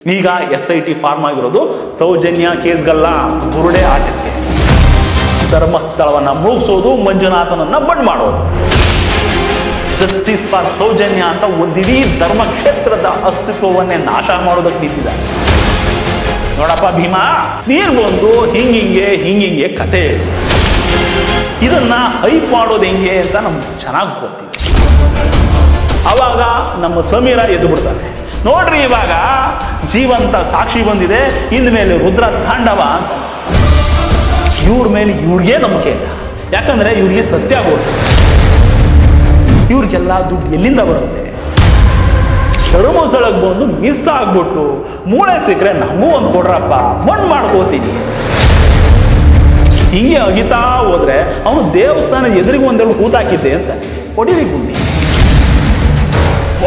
ಈಗ SIT form ಆಗಿರೋದು ಸೌಜನ್ಯ ಕೇಸ್ಗಲ್ಲ, ಬುರುಡೆ ಆಟಕ್ಕೆ. ಧರ್ಮಸ್ಥಳವನ್ನ ಮುಗಿಸೋದು, ಮಂಜುನಾಥನನ್ನ ಬಂದ್ ಮಾಡೋದು. ಜಸ್ಟಿಸ್ ಫಾರ್ ಸೌಜನ್ಯ ಅಂತ ಒಂದಿಡೀ ಧರ್ಮಕ್ಷೇತ್ರದ ಅಸ್ತಿತ್ವವನ್ನೇ ನಾಶ ಮಾಡೋದಕ್ಕೆ ನಿಂತಿದ್ದಾರೆ. ನೋಡಪ್ಪ ಭೀಮಾ, ನೀರ್ ಬಂದು ಹಿಂಗಿಂಗೆ ಕತೆ ಹೇಳಿ, ಇದನ್ನ ಹೈಪ್ ಮಾಡೋದು ಹೆಂಗೆ ಅಂತ ನಮ್ಗೆ ಚೆನ್ನಾಗಿ ಗೊತ್ತಿದೆ. ಅವಾಗ ನಮ್ಮ ಸಮೀರ ಎದ್ದು ಬಿಡ್ತಾನೆ, ನೋಡ್ರಿ ಇವಾಗ ಜೀವಂತ ಸಾಕ್ಷಿ ಬಂದಿದೆ, ಇನ್ಮೇಲೆ ರುದ್ರ ತಾಂಡವ ಅಂತ. ಇವ್ರ ಮೇಲೆ ಇವ್ರಿಗೆ ನಂಬಿಕೆ ಇಲ್ಲ, ಯಾಕಂದ್ರೆ ಇವ್ರಿಗೆ ಸತ್ಯ ಆಗೋದು. ಇವ್ರಿಗೆಲ್ಲ ದುಡ್ಡು ಎಲ್ಲಿಂದ ಬರುತ್ತೆ? ಧರ್ಮಸ್ಥಳಕ್ಕೆ ಬಂದು ಮಿಸ್ ಆಗ್ಬಿಟ್ಲು, ಮೂಳೆ ಸಿಕ್ಕರೆ ನಮಗೂ ಒಂದು ಕೊಡ್ರಪ್ಪ, ಮಣ್ಣು ಮಾಡ್ಕೋತೀನಿ. ಹಿಂಗೆ ಅಗಿತಾ ಹೋದ್ರೆ ಅವನು ದೇವಸ್ಥಾನ ಎದುರಿಗೆ ಒಂದೆರಡು ಕೂತಾಕಿದ್ದೆ ಅಂತ ಹೊಡಿರಿ ಗುಂಡಿ.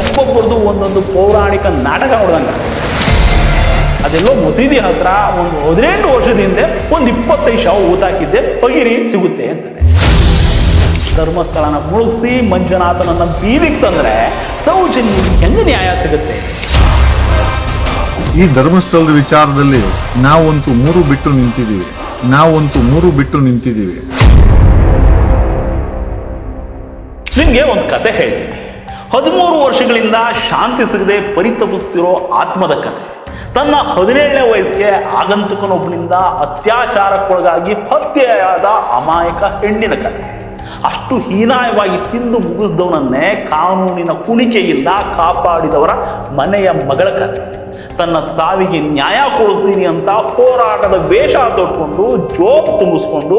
ಒಬ್ಬೊಬ್ಬರದು ಒಂದೊಂದು ಪೌರಾಣಿಕ ನಾಟಕ ನೋಡ್ದಂಗ. ಅದೆಲ್ಲೋ ಮಸೀದಿ ಹತ್ರ ಒಂದು 18 ವರ್ಷದಿಂದ ಒಂದು 25 ಶವ ಊತಾಕಿದ್ದೆ, ಬಗಿರಿ ಸಿಗುತ್ತೆ ಅಂತಾನೆ. ಧರ್ಮಸ್ಥಳನ ಮುಳುಗಿಸಿ ಮಂಜುನಾಥನನ್ನ ಬೀದಿಗೆ ತಂದ್ರೆ ಸೌಜನ್ಯ ಹೆಂಗೆ ನ್ಯಾಯ ಸಿಗುತ್ತೆ? ಈ ಧರ್ಮಸ್ಥಳದ ವಿಚಾರದಲ್ಲಿ ನಾವಂತೂ ಮೂರು ಬಿಟ್ಟು ನಿಂತಿದ್ದೀವಿ. ನಿಮ್ಗೆ ಒಂದು ಕತೆ ಹೇಳ್ತೀನಿ. 13 ವರ್ಷಗಳಿಂದ ಶಾಂತಿ ಸಿಗದೆ ಪರಿತಪಿಸ್ತಿರೋ ಆತ್ಮದ ಕತೆ. ತನ್ನ 17ನೇ ವಯಸ್ಸಿಗೆ ಆಗಂತುಕನೊಬ್ಬನಿಂದ ಅತ್ಯಾಚಾರಕ್ಕೊಳಗಾಗಿ ಹತ್ಯೆಯಾದ ಅಮಾಯಕ ಹೆಣ್ಣಿನ ಕತೆ. ಅಷ್ಟು ಹೀನಾಯವಾಗಿ ತಿಂದು ಮುಗಿಸಿದವನನ್ನೇ ಕಾನೂನಿನ ಕುಣಿಕೆಯಿಂದ ಕಾಪಾಡಿದವರ ಮನೆಯ ಮಗಳ ಕತೆ. ತನ್ನ ಸಾವಿಗೆ ನ್ಯಾಯ ಕೊಡಿಸ್ತೀನಿ ಅಂತ ಹೋರಾಟದ ವೇಷ ತೊಟ್ಕೊಂಡು, ಜೋಬ್ ತುಂಬಿಸ್ಕೊಂಡು,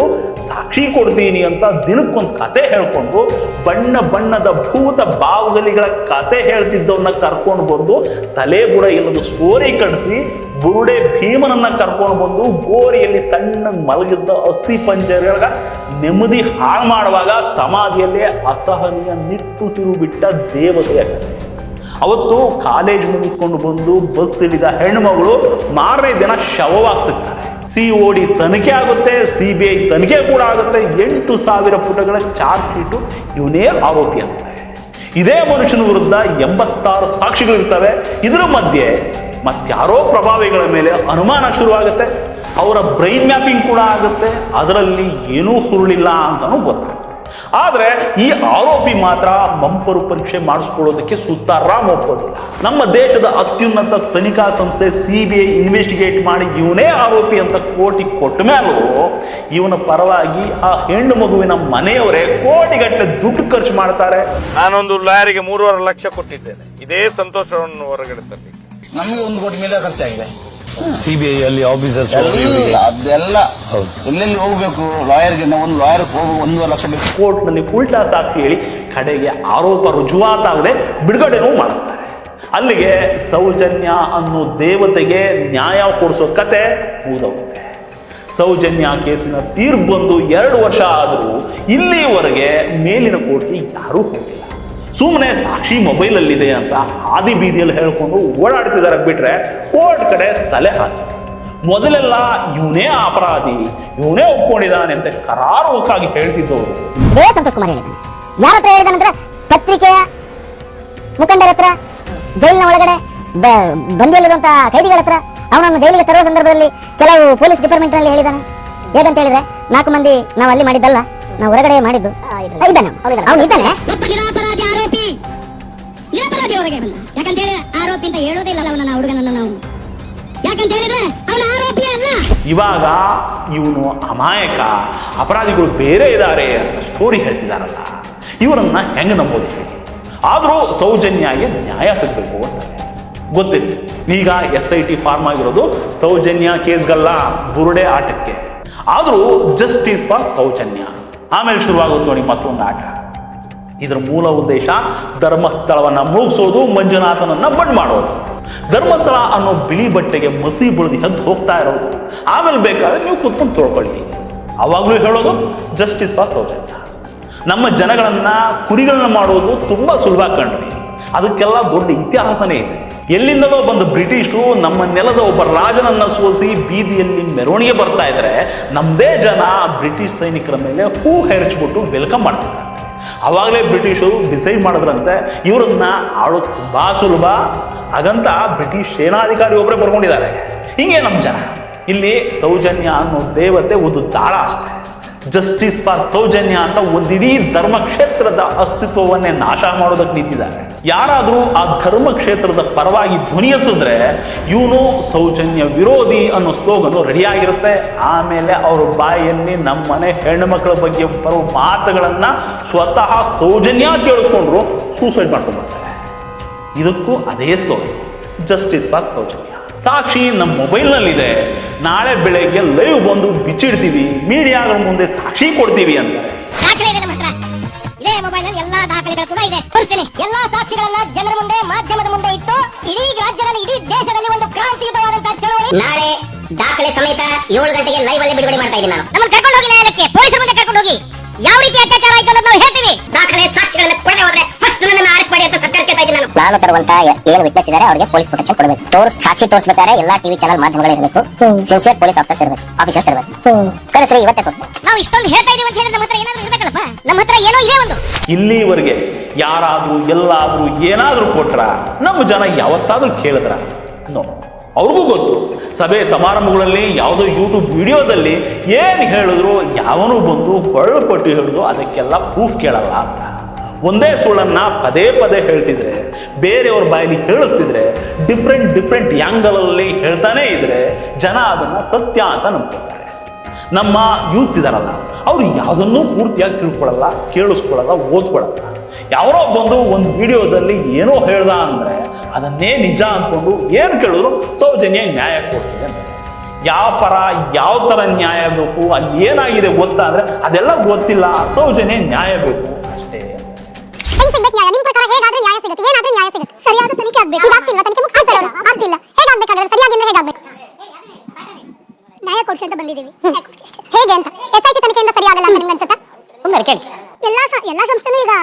ಸಾಕ್ಷಿ ಕೊಡ್ತೀನಿ ಅಂತ ದಿನಕ್ಕೊಂದು ಕತೆ ಹೇಳ್ಕೊಂಡು, ಬಣ್ಣ ಬಣ್ಣದ ಭೂತ ಬಾವುಗಲಿಗಳ ಕತೆ ಹೇಳ್ತಿದ್ದವನ್ನ ಕರ್ಕೊಂಡು ಬಂದು ತಲೆ ಬುಡ ಇಲ್ಲದ ಸ್ಟೋರಿ ಕಡಿಸಿ ಬುರುಡೆ ಭೀಮನನ್ನ ಕರ್ಕೊಂಡು ಬಂದು ಗೋರಿಯಲ್ಲಿ ತಣ್ಣಗೆ ಮಲಗಿದ್ದ ಅಸ್ಥಿ ಪಂಜರಗಳ ನೆಮ್ಮದಿ ಹಾಳು ಮಾಡುವಾಗ ಸಮಾಧಿಯಲ್ಲೇ ಅಸಹನೀಯ ನಿಟ್ಟುಸಿರು ಬಿಟ್ಟ ದೇವತೆಯ ಕತೆ. ಅವತ್ತು ಕಾಲೇಜ್ ಮುಗಿಸ್ಕೊಂಡು ಬಂದು ಬಸ್ ಇಳಿದ ಹೆಣ್ಣುಮಗಳು ಮಾರನೇ ದಿನ ಶವವಾಗಿ ಸಿಗ್ತಾರೆ. COD ತನಿಖೆ ಆಗುತ್ತೆ, CBI ತನಿಖೆ ಕೂಡ ಆಗುತ್ತೆ. 8,000 ಪುಟಗಳ ಚಾರ್ಜ್ ಶೀಟು ಇವನೇ ಆರೋಪಿ ಅಂತಾರೆ. ಇದೇ ಮನುಷ್ಯನ ವಿರುದ್ಧ 86 ಸಾಕ್ಷಿಗಳಿರ್ತವೆ. ಇದರ ಮಧ್ಯೆ ಮತ್ತಾರೋ ಪ್ರಭಾವಿಗಳ ಮೇಲೆ ಅನುಮಾನ ಶುರುವಾಗುತ್ತೆ. ಅವರ ಬ್ರೈನ್ ಮ್ಯಾಪಿಂಗ್ ಕೂಡ ಆಗುತ್ತೆ. ಅದರಲ್ಲಿ ಏನೂ ಹುರುಳಿಲ್ಲ ಅಂತಾನೂ ಗೊತ್ತಾಗುತ್ತೆ. ಆದರೆ ಈ ಆರೋಪಿ ಮಾತ್ರ ಮಂಪರು ಪರೀಕ್ಷೆ ಮಾಡಿಸ್ಕೊಳ್ಳೋದಕ್ಕೆ ಸುತ್ತಾರಾಮ್ ಒಪ್ಪೋದಿಲ್ಲ. ನಮ್ಮ ದೇಶದ ಅತ್ಯುನ್ನತ ತನಿಖಾ ಸಂಸ್ಥೆ CBI ಇನ್ವೆಸ್ಟಿಗೇಟ್ ಮಾಡಿ ಇವನೇ ಆರೋಪಿ ಅಂತ ಕೋಟಿ ಕೊಟ್ಟ ಮೇಲೂ ಇವನ ಪರವಾಗಿ ಆ ಹೆಣ್ಣು ಮಗುವಿನ ಮನೆಯವರೇ ಕೋಟಿಗಟ್ಟಲೆ ದುಡ್ಡು ಖರ್ಚು ಮಾಡ್ತಾರೆ. ನಾನೊಂದು ಲಾಯರಿಗೆ 3.5 ಲಕ್ಷ ಕೊಟ್ಟಿದ್ದೇನೆ ಇದೇ ಸಂತೋಷವನ್ನು ಹೊರಗಡೆ ತರಲಿಕ್ಕೆ. ನಮಗೆ 1 ಕೋಟಿ ಮೇಲೆ ಖರ್ಚಾಗಿದೆ. CBI ಅಲ್ಲಿ ಆಫೀಸರ್ಸ್ ಅದೆಲ್ಲ ಎಲ್ಲೆಲ್ಲಿ ಹೋಗ್ಬೇಕು, ಲಾಯರ್ಗೆ ಒಂದು ಲಾಯರ್ ಹೋಗಿ 1.5 ಲಕ್ಷ ಬೇಕು. ಕೋರ್ಟ್ನಲ್ಲಿ ಉಲ್ಟಾ ಸಾಕ್ಷಿ ಹೇಳಿ ಕಡೆಗೆ ಆರೋಪ ರುಜುವಾತಾಗದೆ ಬಿಡುಗಡೆನೂ ಮಾಡಿಸ್ತಾರೆ. ಅಲ್ಲಿಗೆ ಸೌಜನ್ಯ ಅನ್ನೋ ದೇವತೆಗೆ ನ್ಯಾಯ ಕೊಡಿಸೋ ಕತೆ ಮುಗಿದೋಗುತ್ತೆ. ಸೌಜನ್ಯ ಕೇಸಿನ ತೀರ್ಪು ಬಂದು 2 ವರ್ಷ ಆದರೂ ಇಲ್ಲಿವರೆಗೆ ಮೇಲಿನ ಕೋರ್ಟ್ಗೆ ಯಾರೂ ಹೋಗಿಲ್ಲ. ಸುಮ್ಮನೆ ಸಾಕ್ಷಿ ಮೊಬೈಲಲ್ಲಿದೆ ಅಂತ ಹಾದಿ ಬೀದಿಯಲ್ಲಿ ಹೇಳ್ಕೊಂಡು ಓಡಾಡ್ತಿದ್ದಾರೆ ಬಿಟ್ರೆ ಕೋರ್ಟ್ ಕಡೆ ತಲೆ ಹಾಕಿ. ಮೊದಲೆಲ್ಲ ಇವನೇ ಅಪರಾಧಿ, ಇವನೇ ಒಪ್ಕೊಂಡಿದ್ದಾನೆ ಅಂತ ಕರಾರುವಕ್ಕಾಗಿ ಹೇಳ್ತಿದ್ದವರು ಸಂತೋಷ್ ಕುಮಾರ್ ಹೇಳಿದ್ದಾನೆ. ಯಾರ ಹತ್ರ ಹೇಳಿದಾನಂದ್ರೆ ಪತ್ರಿಕೆಯ ಮುಖಂಡರ ಹತ್ರ, ಜೈಲಿನ ಒಳಗಡೆ ಬಂದಿಯಲ್ಲಿರುವಂತ ಕೈದಿಗಳ ಹತ್ರ. ಅವನನ್ನು ಜೈಲಿಗೆ ತರುವ ಸಂದರ್ಭದಲ್ಲಿ ಕೆಲವು ಪೊಲೀಸ್ ಡಿಪಾರ್ಟ್ಮೆಂಟ್ ನಲ್ಲಿ ಹೇಳಿದ್ದಾನೆ. ಹೇಗಂತ ಹೇಳಿದ್ರೆ 4 ಮಂದಿ ನಾವು ಅಲ್ಲಿ ಮಾಡಿದ್ದಲ್ಲ, ನಾವು ಹೊರಗಡೆ ಮಾಡಿದ್ದು. ಇದ್ದಾನೆ ಅವನು, ಇದ್ದಾನೆ. ನಿರಪರಾಧಿ ಹೊರಗೆ ಬಂದ. ಯಾಕಂತೇಳಿ ಆರೋಪಿ ಅಂತ ಹೇಳೋದಿಲ್ಲ ಅವನ ಹುಡುಗನನ್ನು ನಾವು, ಯಾಕಂತೇಳಿದ್ರೆ ಅವನ ಆರೋಪಿ ಅಲ್ಲ. ಇವಾಗ ಇವನು ಅಮಾಯಕ, ಅಪರಾಧಿಗಳು ಬೇರೆ ಇದ್ದಾರೆ ಅಂತ ಸ್ಟೋರಿ ಹೇಳ್ತಿದಾರಲ್ಲ, ಇವರನ್ನ ಹೆಂಗೆ ನಂಬೋದು ಹೇಳಿ? ಆದರೂ ಸೌಜನ್ಯಗೆ ನ್ಯಾಯ ಸಿಗಬೇಕು ಅಂತ ಗೊತ್ತಿಲ್ಲ. ಈಗ SIT ಫಾರ್ಮ್ ಆಗಿರೋದು ಸೌಜನ್ಯ ಕೇಸ್ಗಲ್ಲ, ಬುರುಡೆ ಆಟಕ್ಕೆ. ಆದರೂ ಜಸ್ಟಿಸ್ ಫಾರ್ ಸೌಜನ್ಯ. ಆಮೇಲೆ ಶುರುವಾಗುತ್ತೆ ನೋಡಿ ಮತ್ತೊಂದು ಆಟ. ಇದರ ಮೂಲ ಉದ್ದೇಶ ಧರ್ಮಸ್ಥಳವನ್ನ ಮುಗಿಸೋದು, ಮಂಜುನಾಥನನ್ನ ಬಂದ್ ಮಾಡೋದು. ಧರ್ಮಸ್ಥಳ ಅನ್ನೋ ಬಿಳಿ ಬಟ್ಟೆಗೆ ಮಸಿ ಬಳಿದು ಎದ್ದು ಹೋಗ್ತಾ ಇರೋದು. ಆಮೇಲೆ ಬೇಕಾದ್ರೆ ನೀವು ಕುತ್ಕೊಂಡು ತೊಳ್ಕೊಳ್ಳಿ. ಅವಾಗಲೂ ಹೇಳೋದು ಜಸ್ಟಿಸ್ ಫಾರ್ ಸೌಜನ್ಯ. ನಮ್ಮ ಜನಗಳನ್ನ ಕುರಿಗಳನ್ನ ಮಾಡೋದು ತುಂಬಾ ಸುಲಭ ಕಂಡ್ರಿ, ಅದಕ್ಕೆಲ್ಲ ದೊಡ್ಡ ಇತಿಹಾಸನೇ ಇದೆ. ಎಲ್ಲಿಂದಲೋ ಬಂದ ಬ್ರಿಟಿಷರು ನಮ್ಮ ನೆಲದ ಒಬ್ಬ ರಾಜನನ್ನ ಸೋಲಿಸಿ ಬೀದಿಯಲ್ಲಿ ಮೆರವಣಿಗೆ ಬರ್ತಾ ಇದ್ರೆ ನಮ್ಮದೇ ಜನ ಬ್ರಿಟಿಷ್ ಸೈನಿಕರ ಮೇಲೆ ಹೂ ಹೆರಚ್ಬಿಟ್ಟು ವೆಲ್ಕಮ್ ಮಾಡ್ತಿದ್ದಾರೆ. ಅವಾಗಲೇ ಬ್ರಿಟಿಷರು ಡಿಸೈಡ್ ಮಾಡಿದ್ರಂತೆ ಇವರನ್ನ ಆಳೋದು ತುಂಬಾ ಸುಲಭ, ಹಾಗಂತ ಬ್ರಿಟಿಷ್ ಸೇನಾಧಿಕಾರಿ ಒಬ್ಬರೇ ಬರ್ಕೊಂಡಿದ್ದಾರೆ. ಹಿಂಗೆ ನಮ್ಮ ಜನ ಇಲ್ಲಿ ಸೌಜನ್ಯ ಅನ್ನೋ ದೇವತೆ ಒಂದು ದಾಳ ಅಷ್ಟೇ. ಜಸ್ಟಿಸ್ ಫಾರ್ ಸೌಜನ್ಯ ಅಂತ ಒಂದಿಡೀ ಧರ್ಮಕ್ಷೇತ್ರದ ಅಸ್ತಿತ್ವವನ್ನೇ ನಾಶ ಮಾಡೋದಕ್ಕೆ ನಿಂತಿದ್ದಾರೆ. ಯಾರಾದರೂ ಆ ಧರ್ಮಕ್ಷೇತ್ರದ ಪರವಾಗಿ ಧ್ವನಿ ಎತ್ತಿದ್ರೆ ಇವನು ಸೌಜನ್ಯ ವಿರೋಧಿ ಅನ್ನೋ ಸ್ಲೋಗನ್ ರೆಡಿಯಾಗಿರುತ್ತೆ. ಆಮೇಲೆ ಅವ್ರ ಬಾಯಲ್ಲಿ ನಮ್ಮನೆ ಹೆಣ್ಣುಮಕ್ಕಳ ಬಗ್ಗೆ ಬರೋ ಮಾತುಗಳನ್ನ ಸ್ವತಃ ಸೌಜನ್ಯ ಕೇಳಿಸ್ಕೊಂಡ್ರು ಸೂಸೈಡ್ ಮಾಡ್ಕೊಂಡ್ಬರ್ತಾರೆ. ಇದಕ್ಕೂ ಅದೇ ಸ್ಲೋಗನ್, ಜಸ್ಟಿಸ್ ಫಾರ್ ಸೌಜನ್ಯ. ಸಾಕ್ಷಿ ನಮ್ಮ ಮೊಬೈಲ್ನಲ್ಲಿದೆ, ನಾಳೆ ಬೆಳಗ್ಗೆ ಲೈವ್ ಬಂದು ಬಿಚ್ಚಿಡ್ತೀವಿ, ಮೀಡಿಯಾಗಳ ಮುಂದೆ ಸಾಕ್ಷಿ ಕೊಡ್ತೀವಿ ಅಂತಾರೆ. ದಾಖಲೆ ಇದೆ ನಮ್ಮ ಹತ್ರ. ಇದೇ ಮೊಬೈಲ್ ನಲ್ಲಿ ಎಲ್ಲಾ ದಾಖಲೆಗಳು ಕೂಡ ಇದೆ. ತೋರಿಸ್ತೀನಿ. ಎಲ್ಲಾ ಸಾಕ್ಷಿಗಳನ್ನ ಜನರ ಮುಂದೆ, ಮಾಧ್ಯಮದ ಮುಂದೆ ಇಟ್ಟು ಇಡೀ ರಾಜ್ಯದಲ್ಲಿ, ಇಡೀ ದೇಶದಲ್ಲಿ ಒಂದು ಕ್ರಾಂತಿಯುತವಾದಂತಹ ಚಳವಳಿ. ನಾಳೆ ದಾಖಲೆ ಸಮೇತ 7 ಗಂಟೆಗೆ ಲೈವ್ ಅಲ್ಲಿ ಬಿಡುಗಡೆ ಮಾಡ್ತಾ ಇದ್ದೀನಿ ನಾನು. ನಮ್ಮನ್ನು ಕರ್ಕೊಂಡು ಹೋಗಿ ನ್ಯಾಯಾಲಯಕ್ಕೆ, ಪೊಲೀಸರ ಮುಂದೆ ಕರ್ಕೊಂಡು ಹೋಗಿ ಯಾವ ರೀತಿ ಅತ್ಯಾಚಾರ ಆಯ್ತು ಅನ್ನೋದು ನಾವು ಹೇಳ್ತೀವಿ. ದಾಖಲೆ ಸಾಕ್ಷಿಗಳನ್ನ ಕೊಡದೆ ಹೋದ್ರೆ ಫಸ್ಟ್ ನನ್ನನ್ನು ಅರೆಸ್ಟ್ ಮಾಡಿ ಅಂತ ಸರ್ಕಾರ ಕೇಳ್ತಾ ಇದ್ದೀನಿ ನಾನು ತರುವಂತ ಏನು ವಿಟ್ನೆಸ್ ಇದ್ದಾರೆ ಅವರಿಗೆ ಪೊಲೀಸ್ ಪ್ರೊಟೆಕ್ಷನ್ ಕೊಡಬೇಕು. ಸಾಕ್ಷಿ ತೋರಿಸಬೇಕಾದ್ರೆ ಎಲ್ಲಾ ಟಿವಿ ಚಾನಲ್ ಮಾಧ್ಯಮಗಳು ಇರಬೇಕು, ಸಿನ್ಸಿಯರ್ ಪೊಲೀಸ್ ಆಫೀಸರ್ಸ್ ಇರಬೇಕು, ಆಫೀಸರ್ಸ್ ಇರಬೇಕು. ಕರೆಸ್ರಿ ಇವತ್ತೇ ತೋರಿಸ್ತಾರೆ. ನಾವು ಇಷ್ಟೊಂದು ಹೇಳ್ತಾ ಇದೀವಿ ಅಂತ ಹೇಳಿದ್ರೆ ನಮ್ಮ ಹತ್ರ ಏನಾದ್ರು ಇರಬೇಕಲ್ಲಪ್ಪ. ನಮ್ಮ ಹತ್ರ ಏನೋ ಇದೆ ಒಂದು. ಇಲ್ಲಿವರೆಗೆ ಯಾರಾದ್ರೂ ಎಲ್ಲಾದ್ರೂ ಏನಾದ್ರೂ ಕೊಟ್ರ ನಮ್ಮ ಜನ ಯಾವತ್ತಾದ್ರೂ ಕೇಳಿದ್ರ? ನೋ. ಅವ್ರಿಗೂ ಗೊತ್ತು, ಸಭೆ ಸಮಾರಂಭಗಳಲ್ಲಿ ಯಾವುದೋ ಯೂಟ್ಯೂಬ್ ವಿಡಿಯೋದಲ್ಲಿ ಏನು ಹೇಳಿದ್ರು ಯಾವನೂ ಬಂದು ಹೊರಳುಪಟ್ಟು ಹೇಳಿದ್ರು ಅದಕ್ಕೆಲ್ಲ ಪ್ರೂಫ್ ಕೇಳಲ್ಲ ಅಂತ. ಒಂದೇ ಸುಳ್ಳನ್ನ ಪದೇ ಪದೇ ಹೇಳ್ತಿದ್ರೆ, ಬೇರೆಯವ್ರ ಬಾಯಲ್ಲಿ ಹೇಳಿಸ್ತಿದ್ರೆ, ಡಿಫ್ರೆಂಟ್ ಆ್ಯಂಗಲಲ್ಲಿ ಹೇಳ್ತಾನೆ ಇದ್ರೆ ಜನ ಅದನ್ನು ಸತ್ಯ ಅಂತ ನಂಬ್ಕೊತಾರೆ. ನಮ್ಮ ಯೂತ್ಸ್ ಇದಾರಲ್ಲ, ಅವರು ಯಾವುದನ್ನೂ ಪೂರ್ತಿಯಾಗಿ ತಿಳ್ಕೊಳ್ಳಲ್ಲ, ಕೇಳಿಸ್ಕೊಳ್ಳಲ್ಲ, ಓದ್ಕೊಳ್ಳಲ್ಲ. ಯಾರೋ ಬಂದು ಒಂದು ವಿಡಿಯೋದಲ್ಲಿ ಏನೋ ಹೇಳ್ದ ಅಂದರೆ ಅದನ್ನೇ ನಿಜ ಅಂದ್ಕೊಂಡು ಏನು ಕೇಳಿದ್ರು ಸೌಜನ್ಯ ನ್ಯಾಯ ಕೊಡಿಸಿದೆ ಅಂತ. ಯಾವ ಪರ ಯಾವ ಥರ ನ್ಯಾಯ ಬೇಕು, ಅಲ್ಲಿ ಏನಾಗಿದೆ ಗೊತ್ತಾ ಅಂದರೆ ಅದೆಲ್ಲ ಗೊತ್ತಿಲ್ಲ, ಸೌಜನ್ಯ ನ್ಯಾಯ ಬೇಕು ಅಷ್ಟೇ. ನಿಮ್ಮ ಪ್ರಕಾರ ಹೇಗಾದ್ರೆ ನ್ಯಾಯ ಸಿಗುತ್ತೆ? ಏನಾದ್ರೂ ನ್ಯಾಯ ಸಿಗುತ್ತೆ? ಸರಿಯಾದ ತನಿಖೆ ಆಗಬೇಕು. ಆಗ್ತಿಲ್ಲ, ತನಿಖೆ ಆಗ್ತಿಲ್ಲ. ಹೇಗಾಗಬೇಕಾದ್ರೆ ಸರಿಯಾಗಿ ಹೇಗಾಗಬೇಕು? ನ್ಯಾಯ ಕೊಡಿಸಿ ಅಂತ ಬಂದಿದ್ದೀವಿ. ಹೇಗೆ ಅಂತ SIT ತನಿಖೆಯಿಂದ ಸರಿಯಾಗಲ್ಲ ಅಂತ ನಿಮ್ಗೆ ಅನ್ಸುತ್ತಾ? ಸುಮ್ಮನೆ ಕೇಳಿ. ಎಲ್ಲ ಸಂಸ್ಥೆನೂ ಈಗ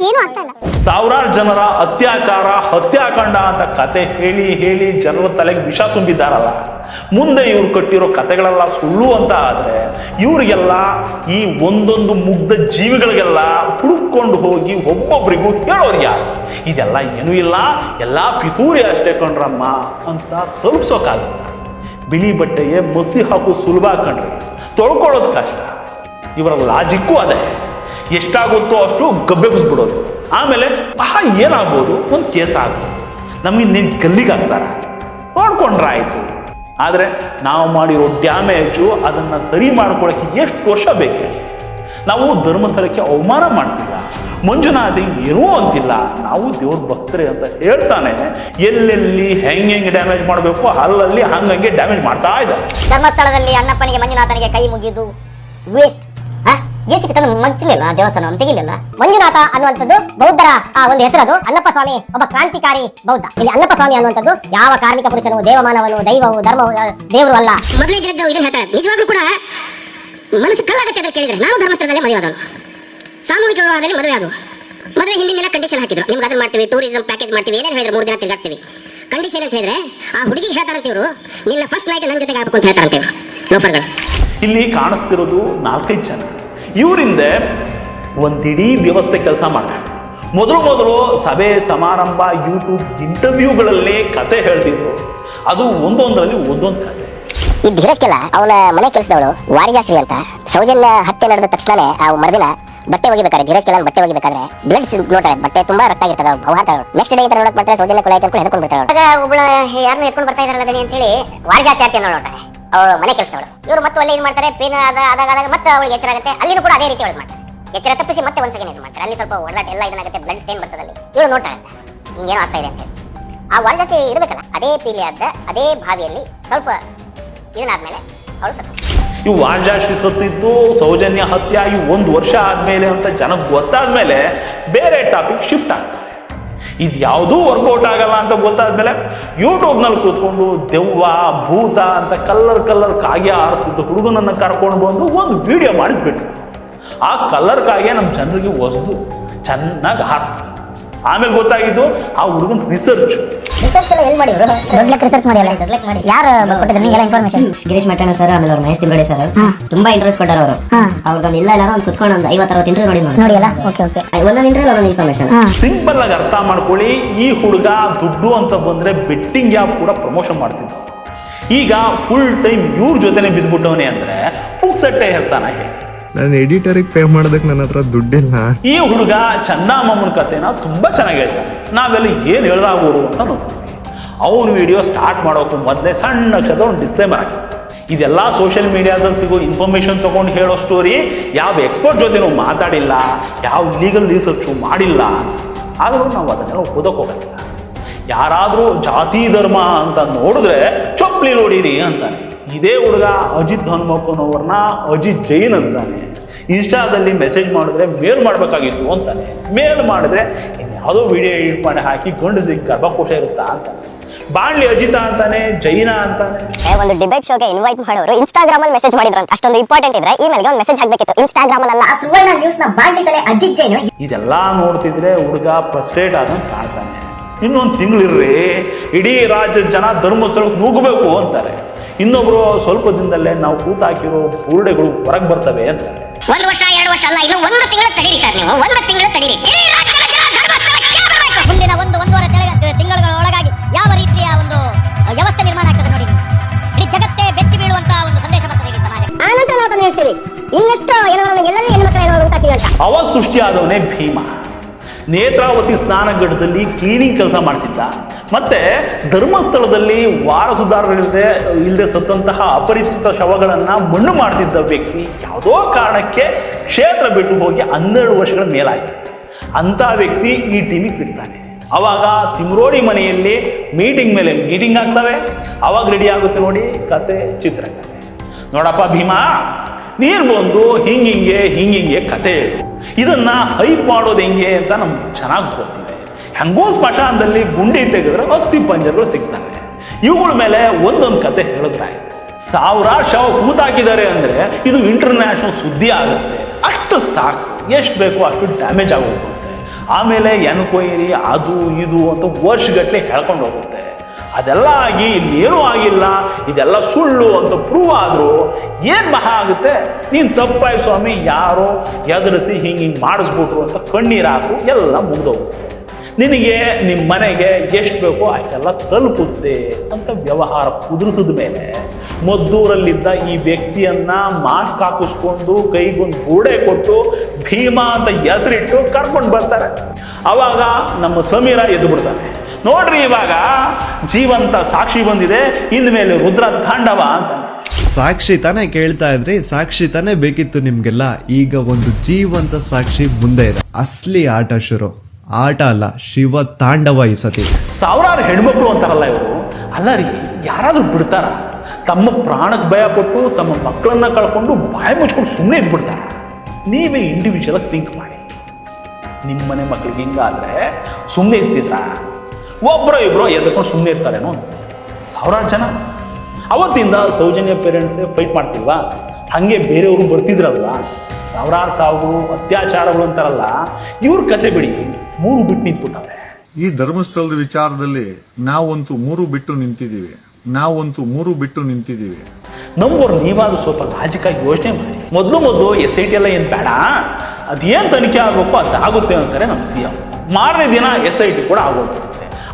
ಏನು ಅರ್ಥ ಇಲ್ಲ. ಸಾವಿರಾರು ಜನರ ಅತ್ಯಾಚಾರ, ಹತ್ಯಾಕಾಂಡ ಅಂತ ಕತೆ ಹೇಳಿ ಹೇಳಿ ಜನರ ತಲೆಗೆ ವಿಷ ತುಂಬಿದ್ದಾರಲ್ಲ, ಮುಂದೆ ಇವ್ರು ಕಟ್ಟಿರೋ ಕತೆಗಳೆಲ್ಲ ಸುಳ್ಳು ಅಂತ ಆದರೆ ಇವರಿಗೆಲ್ಲ, ಈ ಒಂದೊಂದು ಮುಗ್ಧ ಜೀವಿಗಳಿಗೆಲ್ಲ ಹುಡುಕೊಂಡು ಹೋಗಿ ಒಬ್ಬೊಬ್ಬರಿಗೂ ಹೇಳೋರು ಯಾರು? ಇದೆಲ್ಲ ಏನೂ ಇಲ್ಲ, ಎಲ್ಲ ಪಿತೂರಿ ಅಷ್ಟೇ ಕಣ್ರಮ್ಮ ಅಂತ ತಲುಪಿಸೋಕ್ಕಾಗಲ್ಲ. ಬಿಳಿ ಬಟ್ಟೆಗೆ ಮಸಿ ಹಾಕು ಸುಲಭ ಕಂಡ್ರಿ, ತೊಳ್ಕೊಳ್ಳೋದು ಕಷ್ಟ. ಇವರ ಲಾಜಿಕ್ಕು ಅದೇ, ಎಷ್ಟಾಗುತ್ತೋ ಅಷ್ಟು ಗಬ್ಬೆಬ್ಬಿಸ್ಬಿಡೋದು. ಆಮೇಲೆ ಏನಾಗ್ಬೋದು, ಒಂದು ಕೇಸ್ ಆಗ್ಬೋದು, ನಮಗಿನ್ನೇನು ಗಲ್ಲಿಗೆ ಹಾಕ್ತಾರ, ನೋಡ್ಕೊಂಡ್ರೆ ಆಯಿತು. ಆದರೆ ನಾವು ಮಾಡಿರೋ ಡ್ಯಾಮೇಜು ಅದನ್ನು ಸರಿ ಮಾಡ್ಕೊಳ್ಳೋಕ್ಕೆ ಎಷ್ಟು ವರ್ಷ ಬೇಕು? ನಾವು ಧರ್ಮಸ್ಥಳಕ್ಕೆ ಅವಮಾನ ಮಾಡ್ತಿಲ್ಲ, ಮಂಜುನಾಥಿ ಏನೂ ಅಂತಿಲ್ಲ, ನಾವು ದೇವ್ರ ಭಕ್ತರೇ ಅಂತ ಹೇಳ್ತಾನೆ ಎಲ್ಲೆಲ್ಲಿ ಹೆಂಗೆ ಡ್ಯಾಮೇಜ್ ಮಾಡಬೇಕು ಅಲ್ಲಲ್ಲಿ ಹಂಗಂಗೆ ಡ್ಯಾಮೇಜ್ ಮಾಡ್ತಾ ಇದ್ದಾರೆ. ಧರ್ಮಸ್ಥಳದಲ್ಲಿ ಅಣ್ಣಪ್ಪನಿಗೆ ಮಂಜುನಾಥನಿಗೆ ಕೈ ಮುಗಿದು ವೇಸ್ಟ್. ಮಂತಿಲಿಲ್ಲ ದೇವಸ್ಥಾನ ತೆಗಿಲಿಲ್ಲ. ಮಂಜುನಾಥ ಅನ್ನುವಂಥದ್ದು ಬೌದ್ಧರ ಆ ಒಂದು ಹೆಸರದು. ಅಣ್ಣಪ್ಪ ಸ್ವಾಮಿ ಒಬ್ಬ ಕ್ರಾಂತಿಕಾರಿ ಬೌದ್ಧ. ಇಲ್ಲಿ ಅಣ್ಣಪ್ಪ ಸ್ವಾಮಿ ಅನ್ನುವಂಥದ್ದು ಯಾವ ಕಾರ್ಮಿಕ ಪುರುಷನು, ದೇವಮಾನವನು, ದೈವವು, ಧರ್ಮವು, ದೇವರು ಅಲ್ಲ. ಮೊದಲೇ ಇದನ್ನು ಹೇಳ್ತಾರೆ, ನಿಜವಾಗ್ಲೂ ಕೂಡ ಮನಸ್ಸು ಕಲ್ಲಾಗತ್ತೆ ಅಂತ ಕೇಳಿದ್ರೆ. ನಾನು ಧರ್ಮಸ್ಥಳದಲ್ಲಿ ಮದುವೆ ಆದನು, ಸಾಮೂಹಿಕ ವಿವಾಹದಲ್ಲಿ ಮದುವೆ ಆದವು. ಮದುವೆ ಹಿಂದಿನ ದಿನ ಕಂಡೀಷನ್ ಹಾಕಿದ್ರು, ನಿಮ್ಗೆ ಅದನ್ನ ಮಾಡ್ತೀವಿ, ಟೂರಿಸಂ ಪ್ಯಾಕೇಜ್ ಮಾಡ್ತೀವಿ, ಏನೇನು ಹೇಳಿದ್ರೆ 3 ದಿನ ತಿರುಗಾಡ್ತೀವಿ. ಕಂಡೀಷನ್ ಅಂತ ಹೇಳಿದ್ರೆ ಆ ಹುಡುಗಿ ಹೇಳ್ತಾರಂತೆ ಇವರು, ನಿನ್ನ ಫಸ್ಟ್ ನೈಟ್ ನನ್ನ ಜೊತೆಗೆ ಆಗ್ಬೇಕು ಅಂತ ಹೇಳ್ತಾರಂತೆ ಇವರು ಲೋಫರ್ಗಳು. ಇಲ್ಲಿ ಕಾಣಿಸ್ತಿರೋದು 4-5 ಜನ. ಇವರಿಂದ ಒಂದಿಡೀ ವ್ಯವಸ್ಥೆ ಕೆಲಸ ಮಾಡ್ತಾರೆ. ಮೊದಲು ಸಭೆ ಸಮಾರಂಭ ಯೂಟ್ಯೂಬ್ ಇಂಟರ್ವ್ಯೂಗಳಲ್ಲೇ ಕತೆ ಹೇಳ್ತಿದ್ರು. ಅದು ಒಂದೊಂದರಲ್ಲಿ ಒಂದೊಂದು ಕತೆ. ಈ ಧೀರಜ್ಕೆಲ್ಲ ಅವನ ಮನೆ ಕೆಲಸದವಳು ವಾರಿಜಾಶ್ರೀ ಅಂತ, ಸೌಜನ್ಯ ಹತ್ಯೆ ನಡೆದ ತಕ್ಷಣನೇ ಆ ಮರುದಿನ ಬಟ್ಟೆ ಒಗಿಬೇಕಾದ್ರೆ, ಧೀರಜ್ಕೆಲ್ಲ ಬಟ್ಟೆ ಒಗಿಬೇಕಾದ್ರೆ ಬ್ಲಡ್ಸ್ ನೋಡ್ತಾರೆ, ಬಟ್ಟೆ ತುಂಬಾ ರಕ್ತ ಆಗಿರ್ತದೆ, ಭವಾರ್ತಾಳು. ನೆಕ್ಸ್ಟ್ ಡೇ ನೋಡಕ್ ಮಾಡ್ತಾರೆ, ಸೌಜನ್ಯ ಕೊಲೆ ಆಯ್ತು ಅಂತ ಎತ್ಕೊಂಡು ಬಿಡ್ತಾಳೆ. ಒಬ್ಬಳ ಯಾರನ್ನ ಎತ್ಕೊಂಡು ಬರ್ತಾ ಇದಾರಲ್ಲ ಅಂತ ಹೇಳಿ ವಾರಿಜಾಚಾರ್ತಿ ನೋಡ್ತಾರೆ ಅವಳು ಮನೆ ಕೆಲಸದವಳು. ಇವರು ಮತ್ತೆ ಅಲ್ಲಿ ಏನ್ ಮಾಡ್ತಾರೆ, ಪೇನ್ ಆದಾಗ ಮತ್ತೆ ಅವಳಿಗೆ ಎಚ್ಚರ ಆಗುತ್ತೆ. ಅಲ್ಲಿನೂ ಕೂಡ ಅದೇ ರೀತಿ ಒಳಗೆ ಮಾಡ್ತಾರೆ, ಎಚ್ಚರ ತಪ್ಪಿಸಿ ಮತ್ತೆ ಒಂದ್ಸಲ ಇದು ಮಾಡ್ತಾರೆ. ಅಲ್ಲಿ ಸ್ವಲ್ಪ ಒಡಲಾಟ ಎಲ್ಲ ಇದನ್ನಾಗುತ್ತೆ, ಬ್ಲಡ್ ಸ್ಟೇನ್ ಬರ್ತದೆ. ಅಲ್ಲಿ ಇವಳು ನೋಡ್ತಾಳೆ ಹಿಂಗೇನೋ ಆಗ್ತಾ ಇದೆ ಅಂತ ಹೇಳಿ. ಆ ವಾರಿಜಾತಿ ಇರಬೇಕಲ್ಲ, ಅದೇ ಪೀಲಿಯಾದ ಅದೇ ಬಾವಿಯಲ್ಲಿ ಸ್ವಲ್ಪ ಇದನ್ನಾದ್ಮೇಲೆ ಅವಳು ಸತ್ತು. ಇವು ವಾರಿಜಾಶ್ರೀ ಸತ್ತಿದ್ದು ಸೌಜನ್ಯ ಹತ್ಯೆ ಆಗಿ 1 ವರ್ಷ ಆದ್ಮೇಲೆ ಅಂತ ಜನಕ್ಕೆ ಗೊತ್ತಾದ್ಮೇಲೆ ಬೇರೆ ಟಾಪಿಕ್ ಶಿಫ್ಟ್ ಆಗ್ತಾರೆ. ಇದು ಯಾವುದೂ ವರ್ಕೌಟ್ ಆಗಲ್ಲ ಅಂತ ಗೊತ್ತಾದ್ಮೇಲೆ ಯೂಟ್ಯೂಬ್ನಲ್ಲಿ ಕೂತ್ಕೊಂಡು ದೆವ್ವ ಭೂತ ಅಂತ ಕಲ್ಲರ್ ಕಾಗೆ ಆರಿಸ್ತಿದ್ದು ಹುಡುಗನನ್ನು ಕರ್ಕೊಂಡು ಬಂದು ಒಂದು ವಿಡಿಯೋ ಮಾಡಿಸ್ಬಿಟ್ರು. ಆ ಕಲ್ಲರ್ ಕಾಗೆ ನಮ್ಮ ಜನರಿಗೆ ಹೊಸದು ಚೆನ್ನಾಗಿ ಹಾರ್ತು. ಆಮೇಲೆ ಗೊತ್ತಾಗಿದ್ದು ಆ ಹುಡುಗನ ರಿಸರ್ಚ್ ಎಲ್ಲ ಎಲ್ಲಿ ಮಾಡಿದ್ರು? ದೊಡ್ಡ ರಿಸರ್ಚ್ ಮಾಡಿ ಯಾರು ಕೊಟ್ಟಿದ್ರು ನಿಂಗೆಲ್ಲ ಇನ್ಫಾರ್ಮೇಶನ್? ಗಿರೀಶ್ ಮಠಣ್ಣ ಸರ್, ಆಮೇಲೆ ಅವ್ರ ಮಹೇಶ್ ತಿಂಬಳೆ ಸರ್ ತುಂಬಾ ಇಂಟ್ರೆಸ್ಟ್ ಕೊಟ್ಟಾರ ಅವರು. ಅವ್ರದ್ದು ಎಲ್ಲ ಎಲ್ಲಾರು ಒಂದು ಕುತ್ಕೊಂಡು ಒಂದು 50-60 ಇಂಟರ್ವ್ಯೂ ನೋಡಿ ಅಲ್ಲ. ಓಕೆ ಒಂದೊಂದು ಇಂಟರ್ವ್ಯೂ ಒಂದೊಂದು ಇನ್ಫಾರ್ಮೇಶನ್. ಸಿಂಪಲ್ ಆಗಿ ಅರ್ಥ ಮಾಡ್ಕೊಳ್ಳಿ, ಈ ಹುಡುಗ ದುಡ್ಡು ಅಂತ ಬಂದ್ರೆ ಬೆಟ್ಟಿಂಗ್ ಆ್ಯಪ್ ಕೂಡ ಪ್ರಮೋಷನ್ ಮಾಡ್ತಿದ್ದ. ಈಗ ಫುಲ್ ಟೈಮ್ ಇವ್ರ ಜೊತೆನೆ ಬಿದ್ಬಿಟ್ಟವನೇ ಅಂದ್ರೆ ಪುಕ್ಸಟ್ಟೆ ಹೇಳ್ತಾನ ಹೇಳಿ. ನಾನು ಎಡಿಟರಿಗೆ ಪೇ ಮಾಡೋದಕ್ಕೆ ನನ್ನ ಹತ್ರ ದುಡ್ಡಿಲ್ಲ. ಈ ಹುಡುಗ ಚಂದಾಮಮ್ಮನ ಕಥೆನ ತುಂಬಾ ಚೆನ್ನಾಗಿ ಹೇಳ್ತಾನೆ. ನಾವೆಲ್ಲ ಏನು ಹೇಳ್ದಾಗೋರು ಅಂತ ನೋಡ್ತೀವಿ. ಅವನು ವಿಡಿಯೋ ಸ್ಟಾರ್ಟ್ ಮಾಡೋಕ್ಕೂ ಮೊದಲೇ ಸಣ್ಣ ಅಕ್ಷರದ ಒಂದು ಡಿಸ್ಕ್ಲೇಮರ್ ಆಗಿದೆ. ಇದೆಲ್ಲ ಸೋಷಿಯಲ್ ಮೀಡಿಯಾದಲ್ಲಿ ಸಿಗೋ ಇನ್ಫಾರ್ಮೇಶನ್ ತಗೊಂಡು ಹೇಳೋ ಸ್ಟೋರಿ. ಯಾವ ಎಕ್ಸ್ಪರ್ಟ್ ಜೊತೆ ನಾವು ಮಾತಾಡಿಲ್ಲ, ಯಾವ ಲೀಗಲ್ ರಿಸರ್ಚು ಮಾಡಿಲ್ಲ. ಆದರೂ ನಾವು ಅದನ್ನೆಲ್ಲ ಓದೋಕ್ಕೋಗಲ್ಲ. ಯಾರಾದರೂ ಜಾತಿ ಧರ್ಮ ಅಂತ ನೋಡಿದ್ರೆ ಚೊಪ್ಲಿ ನೋಡಿರಿ ಅಂತಾನೆ. ಇದೇ ಹುಡುಗ ಅಜಿತ್ ಹನುಮಪ್ಪನವ್ರನ್ನ ಅಜಿತ್ ಜೈನ್ ಅಂತಾನೆ. ಇನ್ಸ್ಟಾದಲ್ಲಿ ಮೆಸೇಜ್ ಮಾಡಿದ್ರೆ ಮೇಲ್ ಮಾಡಬೇಕಾಗಿತ್ತು ಅಂತಾನೆ. ಮೇಲ್ ಮಾಡಿದ್ರೆ ಯಾವುದೋ ವಿಡಿಯೋ ಎಡಿಟ್ ಮಾಡಿ ಹಾಕಿ ಗಂಡಸಿಗೆ ಗರ್ಭಕೋಶ ಇರುತ್ತಾ ಅಂತಾನೆ. ಬಾಣ್ಲಿ ಅಜಿತ ಅಂತಾನೆ, ಜೈನ ಅಂತಾನೆ. ಒಂದು ಡಿಬೇಟ್ ಶೋಗೆ ಇನ್ವೈಟ್ ಮಾಡೋರು ಇನ್ಸ್ಟಾಗ್ರಾಮ್ ಅಲ್ಲಿ ಮೆಸೇಜ್ ಮಾಡಿದ್ರು ಅಂತ. ಅಷ್ಟೊಂದು ಇಂಪಾರ್ಟೆಂಟ್ ಇದ್ರೆ ಇಮೇಲ್ಗೆ ಒಂದು ಮೆಸೇಜ್ ಹಾಕ್ಬೇಕಿತ್ತು. ಇನ್ಸ್ಟಾಗ್ರಾಮ್ ಅಲ್ಲ, ಸುವರ್ಣ ನ್ಯೂಸ್ ನ ಬಾಣ್ಲಿ ಕಲೆ ಅಜಿತ್ ಜೈನ್. ಇದೆಲ್ಲ ನೋಡ್ತಿದ್ರೆ ಹುಡುಗ ಫ್ರಸ್ಟ್ರೇಟ್ ಆದಂಗೆ ಕಾಣ್ತಾನೆ. ಇನ್ನೊಂದು ತಿಂಗಳಿರ್ರಿ, ಇಡೀ ರಾಜ್ಯದ ಜನ ಧರ್ಮಸ್ಥಳಕ್ಕೆ ನುಗ್ಗಬೇಕು ಅಂತಾರೆ. ಇನ್ನೊಬ್ರು ಸ್ವಲ್ಪ ದಿನದಲ್ಲೇ ನಾವು ಕೂತಾಕಿರೋ ಬುರುಡೆಗಳು ಹೊರಗೆ ಬರ್ತವೆ ಅಂತಾರೆ. 1 ವರ್ಷ 2 ವರ್ಷ ಅಲ್ಲ, ಇನ್ನು 1 ತಿಂಗಳು ತಡೀರಿ ಸರ್. ನೀವು 1 ತಿಂಗಳು ತಡೀರಿ. ಇಡೀ ರಾಜ್ಯದ ಜನ ಧರ್ಮಸ್ಥಳಕ್ಕೆ ಬರಬೇಕು. ಮುಂದಿನ 1-1.5 ತಿಂಗಳ ಒಳಗಾಗಿ ಯಾವ ರೀತಿಯ ಒಂದು ವ್ಯವಸ್ಥೆ ನಿರ್ಮಾಣ ಆಗ್ತದೆ ನೋಡಿ. ಇಡೀ ಜಗತ್ತೇ ಬೆಚ್ಚಿ ಬೀಳುವಂತ ಒಂದು ಸಂದೇಶ ಬರ್ತದೆ ಇಡೀ ಸಮಾಜ. ಆನಂತರ ನಾವು ತಂದಿರ್ತೀವಿ ಇನ್ನಷ್ಟು ಎಲ್ಲೆಲ್ಲಿ ಹೆಣ್ಮಕ್ಳು ಏನೋ ಉಂಟಾಗ್ತೀವಿ ಅಂತ. ಅವಾಗ ಸೃಷ್ಟಿಯಾದವನೇ ಭೀಮ. ನೇತ್ರಾವತಿ ಸ್ನಾನಘಟ್ಟದಲ್ಲಿ ಕ್ಲೀನಿಂಗ್ ಕೆಲಸ ಮಾಡ್ತಿದ್ದ. ಮತ್ತೆ ಧರ್ಮಸ್ಥಳದಲ್ಲಿ ಇಲ್ಲದೆ ಸತ್ತಂತಹ ಅಪರಿಚಿತ ಶವಗಳನ್ನು ಮಣ್ಣು ಮಾಡ್ತಿದ್ದ ವ್ಯಕ್ತಿ ಯಾವುದೋ ಕಾರಣಕ್ಕೆ ಕ್ಷೇತ್ರ ಬಿಟ್ಟು ಹೋಗಿ 12 ವರ್ಷಗಳ ಮೇಲಾಯಿತು. ಅಂಥ ವ್ಯಕ್ತಿ ಈ ಟೀಮಿಗೆ ಸಿಗ್ತಾನೆ. ಅವಾಗ ತಿಮ್ರೋಡಿ ಮನೆಯಲ್ಲಿ ಮೀಟಿಂಗ್ ಮೇಲೆ ಮೀಟಿಂಗ್ ಆಗ್ತವೆ. ಅವಾಗ ರೆಡಿ ಆಗುತ್ತೆ ನೋಡಿ ಕತೆ, ಚಿತ್ರಕಥೆ. ನೋಡಪ್ಪ ಭೀಮಾ, ನೀನು ಬಂದು ಹಿಂಗಿಂಗೆ ಕತೆ ಹೇಳು. ಇದನ್ನ ಹೈಪ್ ಮಾಡೋದು ಹೆಂಗೆ ಅಂತ ನಮ್ಗೆ ಚೆನ್ನಾಗಿ ಗೊತ್ತಿದೆ. ಹೆಂಗೋ ಸ್ಮಶಾನದಲ್ಲಿ ಗುಂಡಿ ತೆಗೆದ್ರೆ ಅಸ್ಥಿ ಪಂಜರಗಳು ಸಿಗ್ತವೆ. ಇವುಗಳ ಮೇಲೆ ಒಂದೊಂದು ಕತೆ ಹೇಳಿದ್ರಾಯ್ತು. 1000 ಶವ ಕೂತಾಕಿದ್ದಾರೆ ಅಂದರೆ ಇದು ಇಂಟರ್ನ್ಯಾಷನಲ್ ಸುದ್ದಿ ಆಗುತ್ತೆ. ಅಷ್ಟು ಸಾಕು, ಎಷ್ಟು ಬೇಕೋ ಅಷ್ಟು ಡ್ಯಾಮೇಜ್ ಆಗೋಗುತ್ತೆ. ಆಮೇಲೆ ಎನ್ಕ್ವೈರಿ ಅದು ಇದು ಅಂತ ವರ್ಷಗಟ್ಟಲೆ ಹೇಳ್ಕೊಂಡು ಹೋಗುತ್ತೆ. ಅದೆಲ್ಲ ಆಗಿ ಇನ್ನೇನೂ ಆಗಿಲ್ಲ, ಇದೆಲ್ಲ ಸುಳ್ಳು ಅಂತ ಪ್ರೂವ್ ಆದರೂ ಏನು ಮಹಾ ಆಗುತ್ತೆ? ನೀನು ತಪ್ಪಾಯ್ ಸ್ವಾಮಿ, ಯಾರೋ ಎದುರಿಸಿ ಹಿಂಗೆ ಮಾಡಿಸ್ಬಿಟ್ರು ಅಂತ ಕಣ್ಣೀರು ಹಾಕು, ಎಲ್ಲ ಮುಗ್ದೋಗುತ್ತೆ. ನಿನಗೆ ನಿಮ್ಮ ಮನೆಗೆ ಎಷ್ಟು ಬೇಕೋ ಅಷ್ಟೆಲ್ಲ ತಲುಪುತ್ತೆ ಅಂತ ವ್ಯವಹಾರ ಕುದುರಿಸಿದ ಮೇಲೆ ಮದ್ದೂರಲ್ಲಿದ್ದ ಈ ವ್ಯಕ್ತಿಯನ್ನ ಮಾಸ್ಕ್ ಹಾಕಿಸ್ಕೊಂಡು ಕೈಗೊಂದು ಬೂಡೆ ಕೊಟ್ಟು ಭೀಮಾ ಅಂತ ಹೆಸರಿಟ್ಟು ಕರ್ಕೊಂಡು ಬರ್ತಾರೆ. ಅವಾಗ ನಮ್ಮ ಸಮೀರ ಎದ್ದು ಬಿಡ್ತಾನೆ. ನೋಡ್ರಿ, ಇವಾಗ ಜೀವಂತ ಸಾಕ್ಷಿ ಬಂದಿದೆ, ಇನ್ಮೇಲೆ ರುದ್ರ ತಾಂಡವ ಅಂತಾನೆ. ಸಾಕ್ಷಿ ತಾನೇ ಕೇಳ್ತಾ ಇದ್ರಿ, ಸಾಕ್ಷಿ ತಾನೇ ಬೇಕಿತ್ತು ನಿಮ್ಗೆಲ್ಲ. ಈಗ ಒಂದು ಜೀವಂತ ಸಾಕ್ಷಿ ಮುಂದೆ ಇದೆ. ಅಸ್ಲಿ ಆಟ ಶುರು. ಆಟ ಅಲ್ಲ, ಶಿವ ತಾಂಡವ ಈ ಸತಿ. 1000 ಹೆಣ್ಮಕ್ಳು ಅಂತಾರಲ್ಲ ಇವರು. ಅಲ್ಲ ರೀ, ಯಾರಾದ್ರೂ ಬಿಡ್ತಾರ? ತಮ್ಮ ಪ್ರಾಣಕ್ಕೆ ಭಯ ಪಟ್ಟು ತಮ್ಮ ಮಕ್ಕಳನ್ನ ಕಳ್ಕೊಂಡು ಬಾಯಿ ಮುಚ್ಕೊಂಡು ಸುಮ್ಮನೆ ಇದ್ಬಿಡ್ತಾರ? ನೀವೇ ಇಂಡಿವಿಜುವಲ್ ಥಿಂಕ್ ಮಾಡಿ. ನಿಮ್ಮನೆ ಮಕ್ಳಿಗೆ ಹಿಂಗಾದ್ರೆ ಸುಮ್ಮನೆ ಇರ್ತಿದ್ರ? ಒಬ್ಬರೋ ಇಬ್ಬರೋ ಎದ್ಕೊಂಡು ಸುಮ್ಮನೆ ಇರ್ತಾರೇನೋ? 1000 ಜನ. ಅವತ್ತಿಂದ ಸೌಜನ್ಯ ಪೇರೆಂಟ್ಸೇ ಫೈಟ್ ಮಾಡ್ತಿಲ್ವಾ? ಹಾಗೆ ಬೇರೆಯವರು ಬರ್ತಿದ್ರಲ್ವಾ? 1000 ಸಾವು, ಅತ್ಯಾಚಾರಗಳು ಅಂತಾರಲ್ಲ, ಇವ್ರ ಕತೆ ಬಿಡಿ, 3 ಬಿಟ್ಟು ನಿಂತ್ಬಿಟ್ಟವ್ರೆ. ಈ ಧರ್ಮಸ್ಥಳದ ವಿಚಾರದಲ್ಲಿ ನಾವಂತೂ 3 ಬಿಟ್ಟು ನಿಂತಿದ್ದೀವಿ. ನಮ್ಮವ್ರು ನೀವಾದ್ರೂ ಸ್ವಲ್ಪ ಲಾಜಿಕಾಗಿ ಯೋಚನೆ ಮಾಡಿ. ಮೊದಲು SIT ಎಲ್ಲ ಏನು ಬೇಡ, ಅದೇನು ತನಿಖೆ ಆಗಬೇಕು ಅದಾಗುತ್ತೆ ಅಂತಾರೆ ನಮ್ಮ CM. ಮಾರನೇ ದಿನ SIT ಕೂಡ ಆಗೋಗುತ್ತೆ.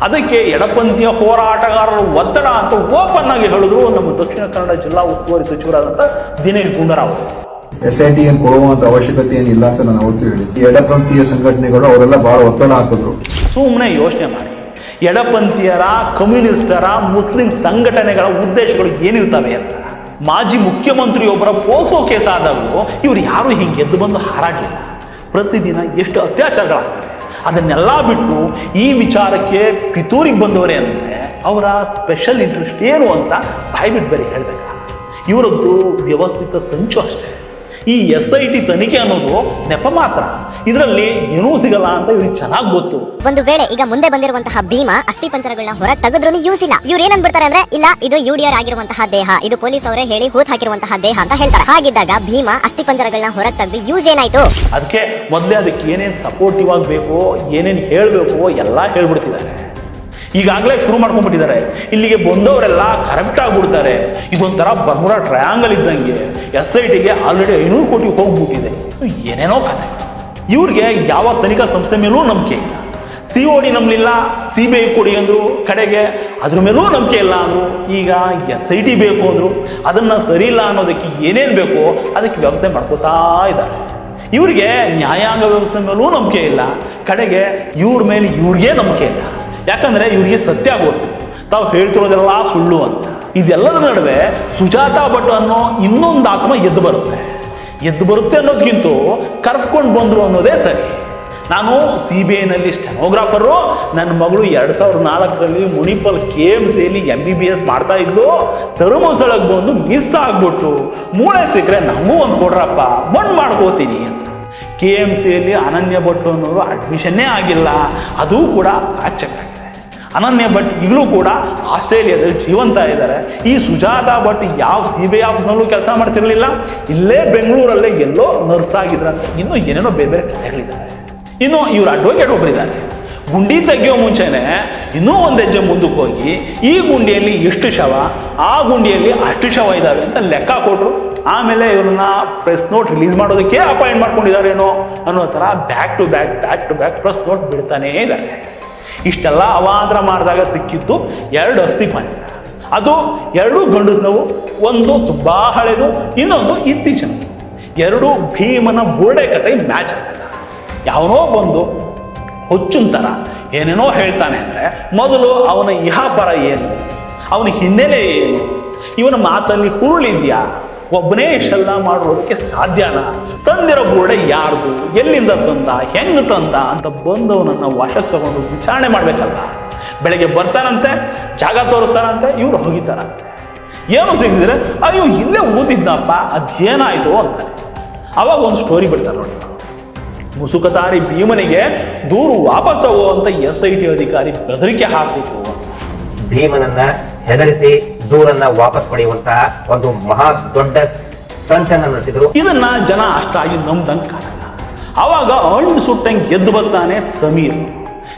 ಅದಕ್ಕೆ ಎಡಪಂಥೀಯ ಹೋರಾಟಗಾರರ ಒತ್ತಡ ಅಂತ ಓಪನ್ ಆಗಿ ಹೇಳಿದ್ರು ನಮ್ಮ ದಕ್ಷಿಣ ಕನ್ನಡ ಜಿಲ್ಲಾ ಉಸ್ತುವಾರಿ ಸಚಿವರಾದಂಥ ದಿನೇಶ್ ಗುಂಡೂರಾವ್. SIT ಏನು ಕೊಡುವಂತ ಅವಶ್ಯಕತೆ ಏನಿಲ್ಲ ಅಂತ ನಾನು ಅವತ್ತು ಹೇಳಿ. ಎಡಪಂಥೀಯ ಸಂಘಟನೆಗಳು ಅವರೆಲ್ಲ ಬಹಳ ಒತ್ತಡ ಹಾಕಿದ್ರು. ಸುಮ್ಮನೆ ಯೋಚನೆ ಮಾಡಿ, ಎಡಪಂಥೀಯರ, ಕಮ್ಯುನಿಸ್ಟರ, ಮುಸ್ಲಿಂ ಸಂಘಟನೆಗಳ ಉದ್ದೇಶಗಳು ಏನಿರ್ತವೆ ಅಂತ. ಮಾಜಿ ಮುಖ್ಯಮಂತ್ರಿಯೊಬ್ಬರ ಪೋಕ್ಸೋ ಕೇಸ್ ಆದಾಗಲೂ ಇವರು ಯಾರು ಹಿಂಗೆ ಎದ್ದು ಬಂದು ಹಾರಾಡಲಿಲ್ಲ. ಪ್ರತಿದಿನ ಎಷ್ಟು ಅತ್ಯಾಚಾರಗಳಾಗ್ತವೆ. ಅದನ್ನೆಲ್ಲ ಬಿಟ್ಟು ಈ ವಿಚಾರಕ್ಕೆ ಪಿತೂರಿಗೆ ಬಂದವರೇ ಅಂದರೆ ಅವರ ಸ್ಪೆಷಲ್ ಇಂಟ್ರೆಸ್ಟ್ ಏನು ಅಂತ ಬಾಯ್ಬಿಟ್ಟು ಬೇರೆ ಹೇಳಬೇಕಾ? ಇವರದ್ದು ವ್ಯವಸ್ಥಿತ ಸಂಚು ಅಷ್ಟೇ. ಈ SIT ತನಿಖೆ ಅನ್ನೋದು ನೆಪ ಮಾತ್ರ. ಇದರಲ್ಲಿ ಏನೂ ಸಿಗಲ್ಲ ಅಂತ ಇವ್ರಿಗೆ ಚೆನ್ನಾಗಿ ಗೊತ್ತು. ಒಂದು ವೇಳೆ ಈಗ ಮುಂದೆ ಬಂದಿರುವಂತಹ ಭೀಮ ಅಸ್ಥಿ ಪಂಜರಗಳನ್ನ ಹೊರ ತೆಗೆದ್ರೂ ಯೂಸ್ ಇಲ್ಲ. ಇವ್ರು ಏನ್ ಅನ್ಬಿಡ್ತಾರೆ ಅಂದ್ರೆ ಇಲ್ಲ ಇದು ಯುಡಿಆರ್ ಆಗಿರುವಂತಹ ದೇಹ, ಇದು ಪೊಲೀಸ್ ಅವರೇ ಹೇಳಿ ಹೂತ್ ಹಾಕಿರುವಂತಹ ದೇಹ ಅಂತ ಹೇಳ್ತಾರೆ. ಹಾಗಿದ್ದಾಗ ಭೀಮ ಅಸ್ಥಿ ಪಂಜರಗಳನ್ನ ಹೊರ ತೆಗೆದು ಯೂಸ್ ಏನಾಯ್ತು? ಅದಕ್ಕೆ ಮೊದಲೇ ಅದಕ್ಕೆ ಏನೇನು ಸಪೋರ್ಟಿವ್ ಆಗಬೇಕು, ಏನೇನು ಹೇಳಬೇಕು ಎಲ್ಲ ಹೇಳ್ಬಿಡ್ತಿದ್ದಾರೆ. ಈಗಾಗಲೇ ಶುರು ಮಾಡ್ಕೊಂಡ್ಬಿಟ್ಟಿದ್ದಾರೆ. ಇಲ್ಲಿಗೆ ಬಂದವರೆಲ್ಲ ಕರೆಕ್ಟ್ ಆಗ್ಬಿಡ್ತಾರೆ. ಇದೊಂಥರ ಬರ್ಮುಡಾ ಟ್ರಯಾಂಗಲ್ ಇದ್ದಂಗೆ. SITಗೆ ಆಲ್ರೆಡಿ 500 ಕೋಟಿ ಹೋಗ್ಬಿಟ್ಟಿದೆ. ಏನೇನೋ ಕತೆ. ಇವ್ರಿಗೆ ಯಾವ ತನಿಖಾ ಸಂಸ್ಥೆ ಮೇಲೂ ನಂಬಿಕೆ ಇಲ್ಲ. COD ನಂಬಲಿಲ್ಲ, CBI ಕೊಡಿ ಅಂದರು, ಕಡೆಗೆ ಅದ್ರ ಮೇಲೂ ನಂಬಿಕೆ ಇಲ್ಲ ಅಂದರು. ಈಗ SIT ಬೇಕು ಅಂದರು. ಅದನ್ನು ಸರಿ ಇಲ್ಲ ಅನ್ನೋದಕ್ಕೆ ಏನೇನು ಬೇಕೋ ಅದಕ್ಕೆ ವ್ಯವಸ್ಥೆ ಮಾಡ್ಕೋತಾ ಇದ್ದಾರೆ. ಇವ್ರಿಗೆ ನ್ಯಾಯಾಂಗ ವ್ಯವಸ್ಥೆ ಮೇಲೂ ನಂಬಿಕೆ ಇಲ್ಲ, ಕಡೆಗೆ ಇವ್ರ ಮೇಲೆ ಇವ್ರಿಗೆ ನಂಬಿಕೆ ಇಲ್ಲ. ಯಾಕಂದ್ರೆ ಇವ್ರಿಗೆ ಸತ್ಯ ಗೊತ್ತು, ತಾವು ಹೇಳ್ತಿರೋದೆಲ್ಲ ಸುಳ್ಳು ಅಂತ. ಇದೆಲ್ಲದರ ನಡುವೆ ಸುಜಾತಾ ಭಟ್ ಅನ್ನೋ ಇನ್ನೊಂದು ಆತ್ಮ ಎದ್ದು ಬರುತ್ತೆ ಅನ್ನೋದಕ್ಕಿಂತ ಕರ್ಕೊಂಡು ಬಂದರು ಅನ್ನೋದೇ ಸರಿ. ನಾನು CBIನಲ್ಲಿ ಸ್ಟೆನೋಗ್ರಾಫರು, ನನ್ನ ಮಗಳು 2004ರಲ್ಲಿ ಮುನಿಪಲ್ KMCಯಲ್ಲಿ MBBS ಮಾಡ್ತಾ ಇದ್ದು, ಧರ್ಮಸ್ಥಳಕ್ಕೆ ಬಂದು ಮಿಸ್ ಆಗ್ಬಿಟ್ಟು ಮೂಳೆ ಸಿಕ್ಕರೆ ನಮಗೂ ಒಂದು ಕೊಡ್ರಪ್ಪ, ಮಣ್ಣು ಮಾಡ್ಕೋತೀನಿ ಅಂತ. KMCಯಲ್ಲಿ ಅನನ್ಯ ಭಟ್ ಅನ್ನೋರು ಅಡ್ಮಿಷನ್ನೇ ಆಗಿಲ್ಲ, ಅದು ಕೂಡ ಫ್ಯಾಕ್ಟ್ ಚೆಕ್ ಆಗಿದೆ. ಅನನ್ಯ ಭಟ್ ಈಗಲೂ ಕೂಡ ಆಸ್ಟ್ರೇಲಿಯಾದಲ್ಲಿ ಜೀವಂತ ಇದ್ದಾರೆ. ಈ ಸುಜಾತಾ ಭಟ್ ಯಾವ CBI ಆಫೀಸ್ನಲ್ಲೂ ಕೆಲಸ ಮಾಡ್ತಿರಲಿಲ್ಲ, ಇಲ್ಲೇ ಬೆಂಗಳೂರಲ್ಲೇ ಎಲ್ಲೋ ನರ್ಸ್ ಆಗಿದ್ರಂತೆ. ಇನ್ನೂ ಏನೇನೋ ಬೇರೆ ಬೇರೆ ಕಥೆಗಳಿದ್ದಾರೆ. ಇನ್ನು ಇವ್ರ ಅಡ್ವೊಕೇಟ್ ಒಬ್ಬರಿದ್ದಾರೆ. ಗುಂಡಿ ತೆಗೆಯೋ ಮುಂಚೆನೆ ಇನ್ನೂ ಒಂದು ಹೆಜ್ಜೆ ಮುಂದಕ್ಕೆ ಹೋಗಿ ಈ ಗುಂಡಿಯಲ್ಲಿ ಎಷ್ಟು ಶವ, ಆ ಗುಂಡಿಯಲ್ಲಿ ಅಷ್ಟು ಶವ ಇದ್ದಾವೆ ಅಂತ ಲೆಕ್ಕ ಕೊಟ್ಟರು. ಆಮೇಲೆ ಇವ್ರನ್ನ ಪ್ರೆಸ್ ನೋಟ್ ರಿಲೀಸ್ ಮಾಡೋದಕ್ಕೆ ಅಪಾಯಿಂಟ್ ಮಾಡ್ಕೊಂಡಿದ್ದಾರೇನೋ ಅನ್ನೋ ಥರ back to back press note ಬಿಡ್ತಾನೇ ಇದ್ದಾರೆ. ಇಷ್ಟೆಲ್ಲ ಅವಾಂತರ ಮಾಡಿದಾಗ ಸಿಕ್ಕಿದ್ದು 2 ಅಸ್ಥಿ ಪಂಜರ. ಅದು 2 ಗಂಡಸ್ನವು, ಒಂದು ತುಂಬ ಹಳೆದು, ಇನ್ನೊಂದು ಇತ್ತೀಚಿನದು. 2 ಭೀಮನ ಬುರುಡೆ ಕತೆ ಮ್ಯಾಚ್ ಆಗಲ್ಲ. ಯಾವನೋ ಬಂದು ಹುಚ್ಚುನ್ ಥರ ಏನೇನೋ ಹೇಳ್ತಾನೆ ಅಂದರೆ ಮೊದಲು ಅವನ ಇಹಾಪರ ಏನು, ಅವನ ಹಿನ್ನೆಲೆ ಏನು, ಇವನ ಮಾತಲ್ಲಿ ಹುರುಳಿದ್ಯಾ, ಒಬ್ಬನೇ ಇಷ್ಟೆಲ್ಲ ಮಾಡೋದಕ್ಕೆ ಸಾಧ್ಯನಾ, ತಂದಿರೋ ಬುರುಡೆ ಯಾರ್ದು, ಎಲ್ಲಿಂದ ತಂದ, ಹೆಂಗೆ ತಂದ ಅಂತ ಬಂದವನನ್ನು ವಶಕ್ಕೆ ತಗೊಂಡು ವಿಚಾರಣೆ ಮಾಡಬೇಕಲ್ಲ. ಬೆಳಗ್ಗೆ ಬರ್ತಾನಂತೆ, ಜಾಗ ತೋರಿಸ್ತಾನಂತೆ, ಇವ್ರು ಹೋಗಿತಾರಂತೆ. ಏನು ಸಿಕ್ಕಿದ್ರೆ ಅಯ್ಯೋ ಇಲ್ಲೇ ಊತಿದ್ನಪ್ಪ, ಅದೇನಾಯಿತು ಅಂತಾನೆ. ಅವಾಗ ಒಂದು ಸ್ಟೋರಿ ಬಿಡ್ತಾರೆ ನೋಡಿ. ಮುಸುಕತಾರಿ ಭೀಮನಿಗೆ ದೂರು ವಾಪಸ್ ತಗೋ ಅಂತ SIT ಅಧಿಕಾರಿ ಬೆದರಿಕೆ ಹಾಕಿತು. ಭೀಮನನ್ನ ಹೆದರಿಸಿ ದೂರನ್ನ ವಾಪಸ್ ಪಡೆಯುವಂತಹ ಒಂದು ಮಹಾ ದೊಡ್ಡ ಸಂಚಲನ ನಡೆಸಿದ್ರು. ಇದನ್ನ ಜನ ಅಷ್ಟಾಗಿ ನಂಬ್ದಂಗೆ ಕಾಣಲ್ಲ. ಅವಾಗ ಅಂಡ್ ಸುಟ್ಟಂಗೆ ಗೆದ್ದು ಬರ್ತಾನೆ ಸಮೀರ್.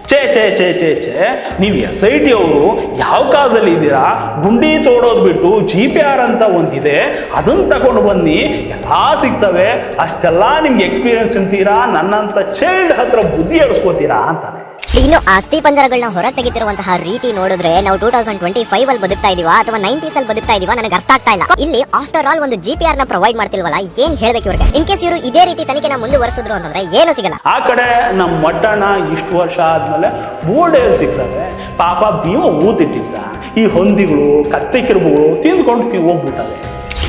ಛೇ ಛೇ ಛೇ ಛೇ ಛೇ, ನೀವು SIT ಅವರು ಯಾವ ಕಾಲದಲ್ಲಿ ಇದ್ದೀರಾ? ಗುಂಡಿ ತೋಡೋದು ಬಿಟ್ಟು GPR ಅಂತ ಒಂದಿದೆ, ಅದನ್ನ ತಗೊಂಡು ಬನ್ನಿ, ಎಲ್ಲ ಸಿಗ್ತವೆ, ಅಷ್ಟೆಲ್ಲ ನಿಮ್ಗೆ ಎಕ್ಸ್ಪೀರಿಯನ್ಸ್ ಅಂತೀರಾ, ನನ್ನಂತ ಚೈಲ್ಡ್ ಹತ್ರ ಬುದ್ಧಿ ಹೇಳಿಸ್ಕೋತೀರಾ ಅಂತಾನೆ. ಇನ್ನು ಅಸ್ಥಿ ಪಂಜರಗಳನ್ನ ಹೊರ ತೆಗೆತಿರುವಂತಹ ರೀತಿ ನೋಡಿದ್ರೆ ನಾವು 2025 ಅಲ್ಲಿ ಬದುಕ್ತಾ ಇದೀವಾ ಅಥವಾ 90s ಅಲ್ಲಿ ಬದುಕ್ತಾ ಇದೀವಾ ನನಗೆ ಅರ್ಥ ಆಗ್ತಾ ಇಲ್ಲ. ಇಲ್ಲಿ ಆಫ್ಟರ್ ಆಲ್ ಒಂದು GPR ನ ಪ್ರೊವೈಡ್ ಮಾಡ್ತಿಲ್ವಲ್ಲ, ಏನ್ ಹೇಳ್ಬೇಕು ಇವ್ರಿಗೆ? ಇನ್ ಕೇಸ್ ಇವರು ಇದೇ ರೀತಿ ತನಿಖೆನ ಮುಂದುವರೆಸಿದ್ರು ಅಂತಂದ್ರೆ ಏನು ಸಿಗಲ್ಲ. ಆ ಕಡೆ ನಮ್ಮ ಮಟ್ಟಣ್ಣ ಇಷ್ಟು ವರ್ಷ ಆದ್ಮೇಲೆ ಬೋರ್ಡೆಯಲ್ಲಿ ಸಿಗ್ತವೆ. ಪಾಪ ಭೀಮ ಊತಿಟ್ಟಿದ್ದ, ಈ ಹೊಂದಿಗಳು ಕತ್ತೆ ಕಿರುಬುಗಳು ತಿಂದ್ಕೊಂಡು ಹೋಗ್ಬಿಟ್ಟವೆ.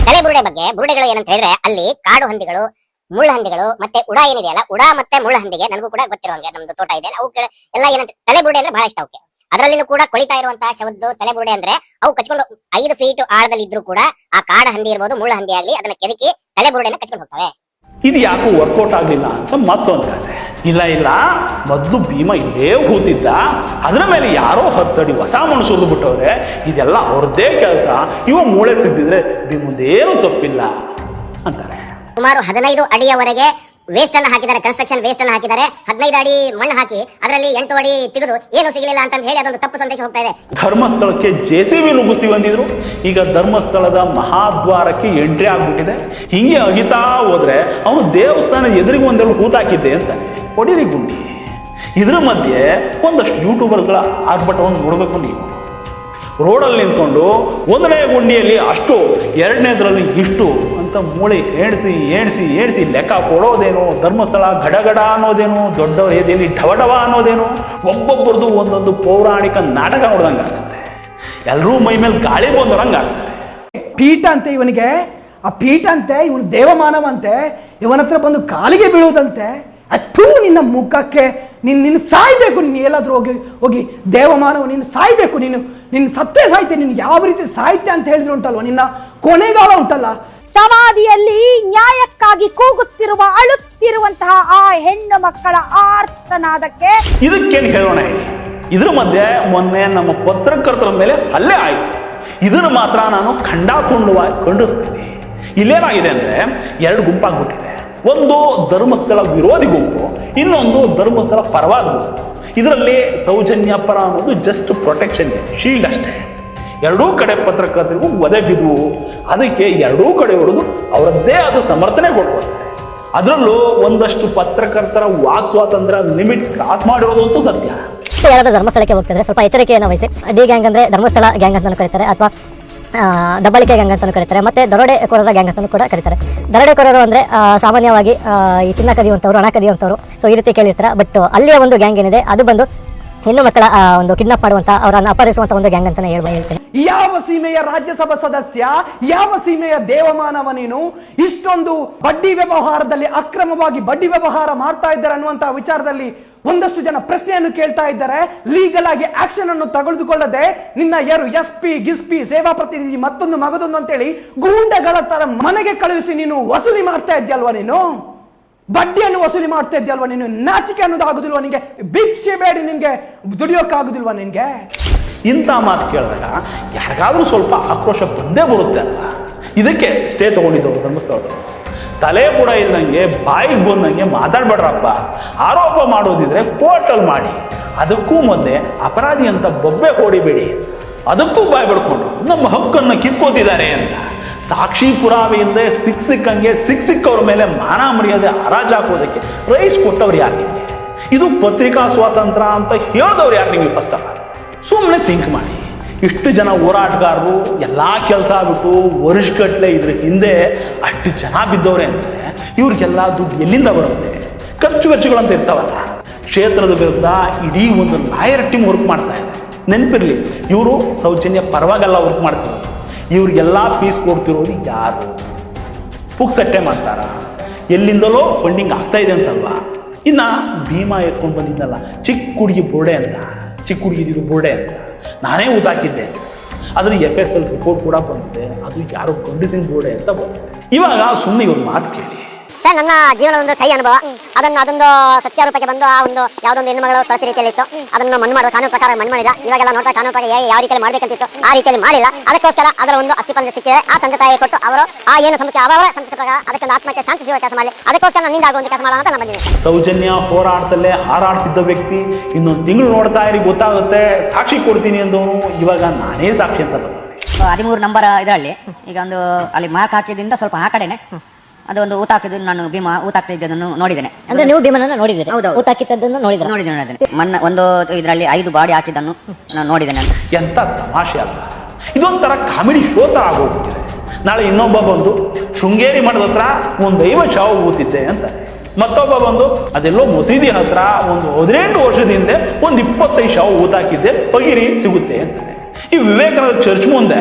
ತಲೆ ಬುರುಡೆ ಬಗ್ಗೆ, ಬುರುಡೆಗಳು ಏನಂತ ಹೇಳಿದ್ರೆ ಅಲ್ಲಿ ಕಾಡು ಹಂದಿಗಳು, ಮುಳ್ಳು ಹಂದಿಗಳು ಮತ್ತೆ ಉಡಾ ಏನಿದೆಯಲ್ಲ, ಉಡಾ ಮತ್ತೆ ಮುಳ್ಳು ಹಂದಿಗೆ ನನಗೂ ಕೂಡ ಗೊತ್ತಿರೋ ಹಂಗೆ ನಮ್ದು ತೋಟ ಇದೆ, ಅವು ಎಲ್ಲ ಏನಂತ ತಲೆ ಬುರುಡೆ ಅಂದ್ರೆ ಬಹಳ ಇಷ್ಟ ಅವಕ್ಕೆ. ಅದರಲ್ಲಿನೂ ಕೂಡ ಕೊಳಿತಾ ಇರುವಂತಹ ಶವದ್ದು ತಲೆ ಬುರುಡೆ ಅಂದ್ರೆ ಅವು ಕಚ್ಕೊಂಡು 5 ಫೀಟ್ ಆಳದಲ್ಲಿ ಇದ್ರೂ ಕೂಡ ಆ ಕಾಡು ಹಂದಿ ಇರ್ಬೋದು, ಮುಳ್ಳು ಹಂದಿ ಆಗ್ಲಿ, ಅದನ್ನ ಕೆದಕಿ ತಲೆ ಬುರುಡೆನ ಕಚ್ಕೊಂಡು ಹೋಗ್ತವೆ. ಇದು ಯಾಕೋ ವರ್ಕೌಟ್ ಆಗ್ಲಿಲ್ಲ ಅಂತ ಮತ್ತೊಂದು ಕತೆ. ಇಲ್ಲ ಮೊದಲು ಭೀಮ ಇಲ್ಲೇ ಕೂತಿದ್ದ, ಅದರ ಮೇಲೆ ಯಾರೋ 10 ಅಡಿ ಹೊಸ ಮಣ್ಣು ಸುರಿದು ಬಿಟ್ಟವ್ರೆ, ಇದೆಲ್ಲ ಅವ್ರದ್ದೇ ಕೆಲಸ, ಇವ ಮೂಳೆ ಸಿಗ್ತಿದ್ರೆ ಭೀಮದೇನು ತಪ್ಪಿಲ್ಲ ಅಂತಾರೆ. ಸುಮಾರು 15 ಅಡಿಯವರೆಗೆ ವೇಸ್ಟ್ ಅನ್ನು ಹಾಕಿದ್ದಾರೆ, ಕನ್ಸ್ಟ್ರಕ್ಷನ್ ವೇಸ್ಟ್ ಅನ್ನು ಹಾಕಿದ್ದಾರೆ. 15 ಅಡಿ ಮಣ್ಣು ಹಾಕಿ ಅದರಲ್ಲಿ 8 ಅಡಿ ತೆಗೆದು ಏನು ಸಿಗಲಿಲ್ಲ ಅಂತ ಹೇಳಿ ಅದೊಂದು ತಪ್ಪು ಸಂದೇಶ ಹೋಗ್ತಾ ಇದೆ. ಧರ್ಮಸ್ಥಳಕ್ಕೆ JCB ನುಗ್ಗಿಸ್ತೀವಿ ಅಂದಿದ್ರು, ಈಗ ಧರ್ಮಸ್ಥಳದ ಮಹಾದ್ವಾರಕ್ಕೆ ಎಂಟ್ರಿ ಆಗ್ಬಿಟ್ಟಿದೆ. ಹಿಂಗೆ ಅಗಿತಾ ಹೋದ್ರೆ ಅವನು ದೇವಸ್ಥಾನದ ಎದುರಿಗೆ ಒಂದೆರಡು ಹೂತಾಕಿದ್ದೆ ಅಂತಾನೆ. ಹೊಡಿರಿ ಗುಂಡಿ. ಇದ್ರ ಮಧ್ಯೆ ಒಂದಷ್ಟು ಯೂಟ್ಯೂಬರ್ಗಳ ಆರ್ಭಟವನ್ನು ನೋಡ್ಬೇಕು ನೀವು. ರೋಡಲ್ಲಿ ನಿಂತ್ಕೊಂಡು 1ನೇ ಗುಂಡಿಯಲ್ಲಿ ಅಷ್ಟು, 2ನೇದ್ರಲ್ಲಿ ಇಷ್ಟು ಅಂತ ಮೂಳೆ ಏಣಿಸಿ ಲೆಕ್ಕ ಕೊಡೋದೇನು, ಧರ್ಮಸ್ಥಳ ಗಡಗಡ ಅನ್ನೋದೇನು, ದೊಡ್ಡವರ ಎದೆಯಲ್ಲಿ ಢವಢವ ಅನ್ನೋದೇನು, ಒಬ್ಬೊಬ್ಬರದು ಒಂದೊಂದು ಪೌರಾಣಿಕ ನಾಟಕ ನೋಡ್ದಂಗೆ ಆಗುತ್ತೆ. ಎಲ್ಲರೂ ಮೈ ಮೇಲೆ ಗಾಳಿ ಬಂದೋರಂಗೆ ಆಗ್ತಾರೆ. ಪೀಠ ಅಂತೆ ಇವನಿಗೆ, ಆ ಪೀಠ ಅಂತೆ ಇವನು ದೇವಮಾನವ ಅಂತೆ, ಇವನ ಹತ್ರ ಬಂದು ಕಾಲಿಗೆ ಬೀಳುವುದಂತೆ. ಅಚ್ಚೂ ನಿನ್ನ ಮುಖಕ್ಕೆ ನಿನ್ನ ಸಾಯ್ಬೇಕು. ನೀನು ಎಲ್ಲಾದ್ರೂ ಹೋಗಿ ದೇವಮಾನವ ನೀನು ಸಾಯ್ಬೇಕು, ನಿನ್ನ ಸತ್ತೇ ಸಾಯ್ತೆ. ನೀನು ಯಾವ ರೀತಿ ಸಾಹಿತ್ಯ ಅಂತ ಹೇಳಿದ್ರು ಉಂಟಲ್ವ, ನಿನ್ನ ಕೊನೆಗಾಲ ಉಂಟಲ್ಲ. ಸಮಾಧಿಯಲ್ಲಿ ನ್ಯಾಯಕ್ಕಾಗಿ ಕೂಗುತ್ತಿರುವ ಸತ್ತಿರುವಂತಹ ಆ ಹೆಣ್ಣು ಮಕ್ಕಳ ಆರ್ತನಾದಕ್ಕೆ ಇದಕ್ಕೇನು ಹೇಳೋಣ ಹೇಳಿ. ಇದ್ರ ಮಧ್ಯೆ ಮೊನ್ನೆ ನಮ್ಮ ಪತ್ರಕರ್ತರ ಮೇಲೆ ಹಲ್ಲೆ ಆಯಿತು. ಇದನ್ನು ಮಾತ್ರ ನಾನು ಖಂಡಾತುಂಡವಾಗಿ ಖಂಡಿಸ್ತೀನಿ. ಇಲ್ಲೇನಾಗಿದೆ ಅಂದ್ರೆ 2 ಗುಂಪಾಗ್ಬಿಟ್ಟಿದೆ. ಒಂದು ಧರ್ಮಸ್ಥಳ ವಿರೋಧಿ ಗುಂಪು, ಇನ್ನೊಂದು ಧರ್ಮಸ್ಥಳ ಪರವಾದ ಗುಂಪು. ಇದರಲ್ಲಿ ಸೌಜನ್ಯ ಪರ ಅನ್ನೋದು ಜಸ್ಟ್ ಪ್ರೊಟೆಕ್ಷನ್ಗೆ, ಶೀಲ್ಡ್ ಅಷ್ಟೇ. ಎರಡೂ ಕಡೆ ಪತ್ರಕರ್ತರಿಗೂ ಒದೆ ಬಿದ್ದು, ಅದಕ್ಕೆ ಎರಡೂ ಕಡೆ ಹೊಡೆದು ಅವರದ್ದೇ ಆದ ಸಮರ್ಥನೆ ಕೊಡ್ಕೊಳ್ತಾರೆ. ಅದರಲ್ಲೂ ಒಂದಷ್ಟು ಪತ್ರಕರ್ತರ ವಾಕ್ ಸ್ವಾತಂತ್ರ್ಯ ಲಿಮಿಟ್ ಕ್ರಾಸ್ ಮಾಡಿರೋದಂತೂ ಸತ್ಯ. ಯಾರಾದ್ರೂ ಧರ್ಮಸ್ಥಳಕ್ಕೆ ಹೋಗ್ತಿದ್ರೆ ಸ್ವಲ್ಪ ಎಚ್ಚರಿಕೆಯನ್ನು ವಹಿಸಿ. ಡಿ ಗ್ಯಾಂಗ್ ಅಂದ್ರೆ ಧರ್ಮಸ್ಥಳ ಗ್ಯಾಂಗ್ ಅಂತ ಕರೀತಾರೆ, ಅಥವಾ ದಬ್ಬಳಿಕೆ ಗ್ಯಾಂಗ್ ಅಂತ ಕರೀತಾರೆ, ಮತ್ತೆ ದರೋಡೆಕೋರರ ಗ್ಯಾಂಗ್ ಅಂತ ಕೂಡ ಕರೀತಾರೆ. ದರೋಡೆಕೋರರು ಅಂದ್ರೆ ಸಾಮಾನ್ಯವಾಗಿ ಈ ಚಿನ್ನ ಕದಿಯುವಂಥವ್ರು, ಹಣ ಕದಿಯುವಂಥವ್ರು, ಸೊ ಈ ರೀತಿ ಕೇಳಿರ್ತಾರೆ. ಬಟ್ ಅಲ್ಲಿಯ ಒಂದು ಗ್ಯಾಂಗ್ ಏನಿದೆ ಅದು ಬಂದು ಹೆಣ್ಣು ಮಕ್ಕಳ ಒಂದು ಕಿಡ್ನಾಪ್ ಮಾಡುವಂತ, ಅವರನ್ನು ಅಪಹರಿಸುವಂತ ಒಂದು ಗ್ಯಾಂಗ್ ಅಂತಾನೆ ಹೇಳ್ತೇನೆ. ಯಾವ ಸೀಮೆಯ ರಾಜ್ಯಸಭಾ ಸದಸ್ಯ, ಯಾವ ಸೀಮೆಯ ದೇವಮಾನವ ನೀನು ಇಷ್ಟೊಂದು ಬಡ್ಡಿ ವ್ಯವಹಾರದಲ್ಲಿ ಅಕ್ರಮವಾಗಿ ಬಡ್ಡಿ ವ್ಯವಹಾರ ಮಾಡ್ತಾ ಇದ್ದಾರೆ ಅನ್ನುವಂತ ವಿಚಾರದಲ್ಲಿ ಒಂದಷ್ಟು ಜನ ಪ್ರಶ್ನೆಯನ್ನು ಕೇಳ್ತಾ ಇದ್ದಾರೆ. ಲೀಗಲ್ ಆಗಿ ಆಕ್ಷನ್ ಅನ್ನು ತೆಗೆದುಕೊಳ್ಳದೆ ನಿನ್ನ ಯಾರು SP ಗಿಸ್ಪಿ ಸೇವಾ ಪ್ರತಿನಿಧಿ ಮತ್ತೊಂದು ಮಗದೊಂದು ಅಂತೇಳಿ ಗೂಂಡಗಳ ತರ ಮನೆಗೆ ಕಳುಹಿಸಿ ನೀನು ವಸೂಲಿ ಮಾಡ್ತಾ ಇದ್ಯಲ್ವಾ, ನೀನು ಬಡ್ಡಿಯನ್ನು ವಸೂಲಿ ಮಾಡ್ತಾ ಇದ್ಯಲ್ವಾ, ನೀನು ನಾಚಿಕೆ ಅನ್ನೋದು ಆಗುದಿಲ್ವಾ ನಿನ್ಗೆ? ಭಿಕ್ಷೆ ಬೇಡಿ ನಿನ್ಗೆ ದುಡಿಯೋಕ್ಕಾಗುದಿಲ್ವಾ ನಿನ್ಗೆ? ಇಂಥ ಮಾತು ಕೇಳಿದಾಗ ಯಾರಿಗಾದ್ರೂ ಸ್ವಲ್ಪ ಆಕ್ರೋಶ ಬಂದೇ ಬರುತ್ತೆ ಅಲ್ಲ. ಇದಕ್ಕೆ ಸ್ಟೇ ತಗೊಂಡಿದ್ದವರು ಧರ್ಮಸ್ಥಳದವರು. ತಲೆ ಕೂಡ ಇಲ್ಲಂಗೆ ಬಾಯಿಗೆ ಬಂದಂಗೆ ಮಾತಾಡ್ಬೇಡ್ರಪ್ಪ. ಆರೋಪ ಮಾಡೋದಿದ್ರೆ ಕೋರ್ಟಲ್ಲಿ ಮಾಡಿ, ಅದಕ್ಕೂ ಮೊದಲೇ ಅಪರಾಧಿ ಅಂತ ಬೊಬ್ಬೆ ಹೊಡಿಬೇಡಿ. ಅದಕ್ಕೂ ಬಾಯಿ ಬಿಡ್ಕೊಂಡ್ರು ನಮ್ಮ ಹಕ್ಕನ್ನು ಕಿತ್ಕೋತಿದ್ದಾರೆ ಅಂತ. ಸಾಕ್ಷಿ ಪುರಾವೆಯಿಂದ ಸಿಕ್ಕಂಗೆ ಸಿಕ್ಕವ್ರ ಮೇಲೆ ಮಾನ ಮರ್ಯಾದೆ ಹರಾಜು ಹಾಕೋದಕ್ಕೆ ರೈಸ್ ಕೊಟ್ಟವ್ರು ಯಾರು ನಿಮಗೆ? ಇದು ಪತ್ರಿಕಾ ಸ್ವಾತಂತ್ರ್ಯ ಅಂತ ಹೇಳಿದವ್ರು ಯಾರು ನಿಮಗೆ? ಫಸ್ಟ್ ಆಫ್ ಆಲ್ ಸುಮ್ಮನೆ ಥಿಂಕ್ ಮಾಡಿ. ಇಷ್ಟು ಜನ ಹೋರಾಟಗಾರರು ಎಲ್ಲ ಕೆಲಸ ಬಿಟ್ಟು ವರ್ಷಗಟ್ಟಲೆ ಇದ್ರ ಹಿಂದೆ ಅಷ್ಟು ಜನ ಬಿದ್ದವ್ರೆ ಅಂದರೆ ಇವ್ರಿಗೆಲ್ಲ ದುಡ್ಡು ಎಲ್ಲಿಂದ ಬರುತ್ತೆ? ಖರ್ಚುವೆಚ್ಚಗಳಂತ ಇರ್ತಾವಲ್ಲ. ಕ್ಷೇತ್ರದ ವಿರುದ್ಧ ಇಡೀ ಒಂದು ಲಾಯರ್ ಟೀಮ್ ವರ್ಕ್ ಮಾಡ್ತಾ ಇದೆ. ನೆನಪಿರಲಿ, ಇವರು ಸೌಜನ್ಯ ಪರವಾಗೆಲ್ಲ ವರ್ಕ್ ಮಾಡ್ತಿರೋದು. ಇವ್ರಿಗೆಲ್ಲ ಫೀಸ್ ಕೊಡ್ತಿರೋದು ಯಾರು? ಪುಕ್ಸಟ್ಟೆ ಮಾಡ್ತಾರ? ಎಲ್ಲಿಂದಲೋ ಫಂಡಿಂಗ್ ಆಗ್ತಾ ಇದೆ ಅನ್ಸಲ್ವಾ? ಇನ್ನು ಭೀಮಾ ಎತ್ಕೊಂಡು ಬಂದಿದ್ದಲ್ಲ ಚಿಕ್ಕ ಹುಡುಗಿ ಬೋರ್ಡೆ ಅಂತ, ಚಿಕ್ಕ ಹುಡುಗಿದ್ದು ಬೋರ್ಡೆ ಅಂತ ನಾನೇ ಊತಾಕಿದ್ದೆ. ಅದ್ರ FSL ರಿಪೋರ್ಟ್ ಕೂಡ ಬಂದಿದೆ. ಅದು ಯಾರೋ ಗಂಡಸಿನ ಬೋರ್ಡೆ ಅಂತ ಬಂದಿದೆ. ಇವಾಗ ಸುಮ್ಮನೆ ಇವ್ರ ಮಾತು ಕೇಳಿ. ಸರ್, ನನ್ನ ಜೀವನದ ಒಂದು ಕೈ ಅನುಭವ, ಅದೊಂದು ಸತ್ಯಾರೂಪಕ್ಕೆ ಬಂದು ಆ ಒಂದು ಯಾವುದೊಂದು ಹೆಣ್ಣು ಮಗಳು ಪ್ರತಿ ರೀತಿಯಲ್ಲಿ ಇತ್ತು, ಅದನ್ನು ಮಣ್ಣು ಮಾಡೋದು ಕಾನೂನು ಪ್ರಕಾರ ಮಣ್ಣು ಮಾಡಿದ. ಇವಾಗೆಲ್ಲ ನೋಡ್ತಾ ಕಾನೂನು ಪ್ರಕಾರ ಯಾವ ರೀತಿಯಲ್ಲಿ ಮಾಡಬೇಕಂತಿತ್ತು ಆ ರೀತಿಯಲ್ಲಿ ಮಾಡಿಲ್ಲ. ಅದಕ್ಕೋಸ್ಕರ ಅದರ ಒಂದು ಅಸ್ಥಿಪಂಜ ಸಿಕ್ಕಿದೆ. ಆ ತಂದೆ ತಾಯಿ ಕೊಟ್ಟು ಅವರು ಆ ಏನು ಸಂಸ್ಕೃತಿ ಅವರ ಸಂಸ್ಕೃತಿ ಪ್ರಕಾರ ಅದಕ್ಕೊಂದು ಆತ್ಮಕ್ಕೆ ಶಾಂತಿ ಸಿಗುವ ಕೆಲಸ ಮಾಡಲಿ. ಅದಕ್ಕೋಸ್ಕರ ನನ್ನಿಂದ ಆಗುವಂಥ ಕೆಲಸ ಮಾಡೋಣ ಅಂತ ನಾನು ಬಂದಿದ್ದೀನಿ. ಸೌಜನ್ಯ ಹೋರಾಟದಲ್ಲೇ ಹಾರಾಡ್ತಿದ್ದ ವ್ಯಕ್ತಿ ಇನ್ನೊಂದು ತಿಂಗಳು ನೋಡ್ತಾ ಇರಿ ಗೊತ್ತಾಗುತ್ತೆ. ಸಾಕ್ಷಿ ಕೊಡ್ತೀನಿ ಅಂದವನು ಇವಾಗ ನಾನೇ ಸಾಕ್ಷಿ ಅಂತ ಬಂದ. 13 ನಂಬರ್ ಇದರಲ್ಲಿ ಈಗ ಒಂದು ಅಲ್ಲಿ ಮಾರ್ಕ್ ಹಾಕಿದ್ರಿಂದ ಸ್ವಲ್ಪ ಆ ಕಡೆನೆ ಅದೊಂದು ಊತ ಹಾಕಿದ್ದು ನಾನು ಭೀಮಾ ಊತ ಹಾಕ್ತಿದ್ದನ್ನು ನೋಡಿದ್ದೇನೆ. ಅಂದ್ರೆ ನೀವು ಭೀಮನನ್ನ ನೋಡಿದ್ದೀರಿ? ಹೌದು, ಊತ ಹಾಕಿದ್ದನ್ನು ನೋಡಿದ್ದೇನೆ. ಒಂದು ಇದರಲ್ಲಿ 5 ಬಾಡಿ ಹಾಕಿದ್ದನ್ನು ನಾನು ನೋಡಿದ್ದೇನೆ. ಎಂತ ತಮಾಷೆ ಅಲ್ಲ, ಇದೊಂಥರ ಕಾಮಿಡಿ ಶೋ ತರ ಆಗೋಗ್ಬಿಟ್ಟಿದೆ. ನಾಳೆ ಇನ್ನೊಬ್ಬ ಬಂದು ಶೃಂಗೇರಿ ಮಠದ ಹತ್ರ ಒಂದು 50 ಶಾವು ಊತಿದ್ದೆ ಅಂತ, ಮತ್ತೊಬ್ಬ ಬಂದು ಅದೆಲ್ಲೋ ಮಸೀದಿ ಹತ್ರ ಒಂದು 18 ವರ್ಷದ ಹಿಂದೆ ಒಂದು 25 ಶಾವು ಊತಾಕಿದ್ದೆ ಬಗಿರಿ ಸಿಗುತ್ತೆ ಅಂತಾನೆ. ಈ ವಿವೇಕಾನಂದ ಚರ್ಚ್ ಮುಂದೆ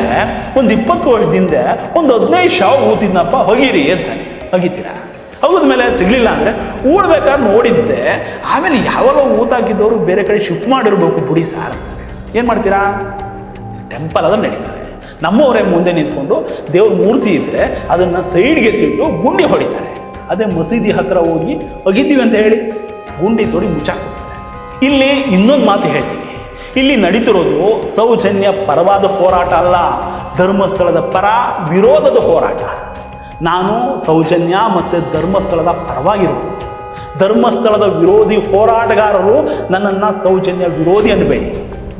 ಒಂದು 20 ವರ್ಷದಿಂದ ಒಂದು 15 ಶಾವು ಊತಿದ್ನಪ್ಪ ಬಗಿರಿ ಅಂತಾನೆ. ಹೋಗಿದ್ದೀರಾ? ಹೋಗಿದ್ಮೇಲೆ ಸಿಗ್ಲಿಲ್ಲ ಅಂದ್ರೆ ಊಡ್ಬೇಕಾದ್ರೆ ನೋಡಿದ್ದೆ, ಆಮೇಲೆ ಯಾವಾಗ ಊತಾಕಿದ್ದವರು ಬೇರೆ ಕಡೆ ಶಿಫ್ಟ್ ಮಾಡಿರ್ಬೇಕು ಬಿಡಿ ಸಾರ್. ಏನು ಮಾಡ್ತೀರಾ? ಟೆಂಪಲ್ ಅದನ್ನು ನಡೀತಾರೆ. ನಮ್ಮವರೇ ಮುಂದೆ ನಿಂತ್ಕೊಂಡು ದೇವ್ರ ಮೂರ್ತಿ ಇದ್ದರೆ ಅದನ್ನು ಸೈಡ್ಗೆ ತಿಟ್ಟು ಗುಂಡಿ ಹೊಡಿತಾರೆ. ಅದೇ ಮಸೀದಿ ಹತ್ರ ಹೋಗಿ ಒಗಿತೀವಿ ಅಂತ ಹೇಳಿ ಗುಂಡಿ ತೊಡಿ ಮುಚ್ಚಾಕ್ತಾರೆ. ಇಲ್ಲಿ ಇನ್ನೊಂದು ಮಾತು ಹೇಳ್ತೀನಿ, ಇಲ್ಲಿ ನಡೀತಿರೋದು ಸೌಜನ್ಯ ಪರವಾದ ಹೋರಾಟ ಅಲ್ಲ, ಧರ್ಮಸ್ಥಳದ ಪರ ವಿರೋಧದ ಹೋರಾಟ. ನಾನು ಸೌಜನ್ಯ ಮತ್ತು ಧರ್ಮಸ್ಥಳದ ಪರವಾಗಿರೋದು. ಧರ್ಮಸ್ಥಳದ ವಿರೋಧಿ ಹೋರಾಟಗಾರರು ನನ್ನನ್ನು ಸೌಜನ್ಯ ವಿರೋಧಿ ಅನ್ಬೇಡಿ.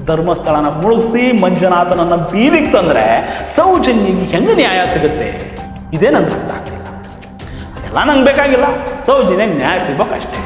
ಧರ್ಮಸ್ಥಳನ ಮುಳುಗಿಸಿ ಮಂಜುನಾಥನನ್ನ ಬೀದಿಗೆ ತಂದರೆ ಸೌಜನ್ಯಗೆ ಹೆಂಗೆ ನ್ಯಾಯ ಸಿಗುತ್ತೆ? ಇದೇ ನನಗೆ ಅರ್ಥ ಆಗ್ತಿಲ್ಲ. ಅದೆಲ್ಲ ನಂಗೆ ಬೇಕಾಗಿಲ್ಲ, ಸೌಜನ್ಯಗೆ ನ್ಯಾಯ ಸಿಗ್ಬೇಕಷ್ಟೇ.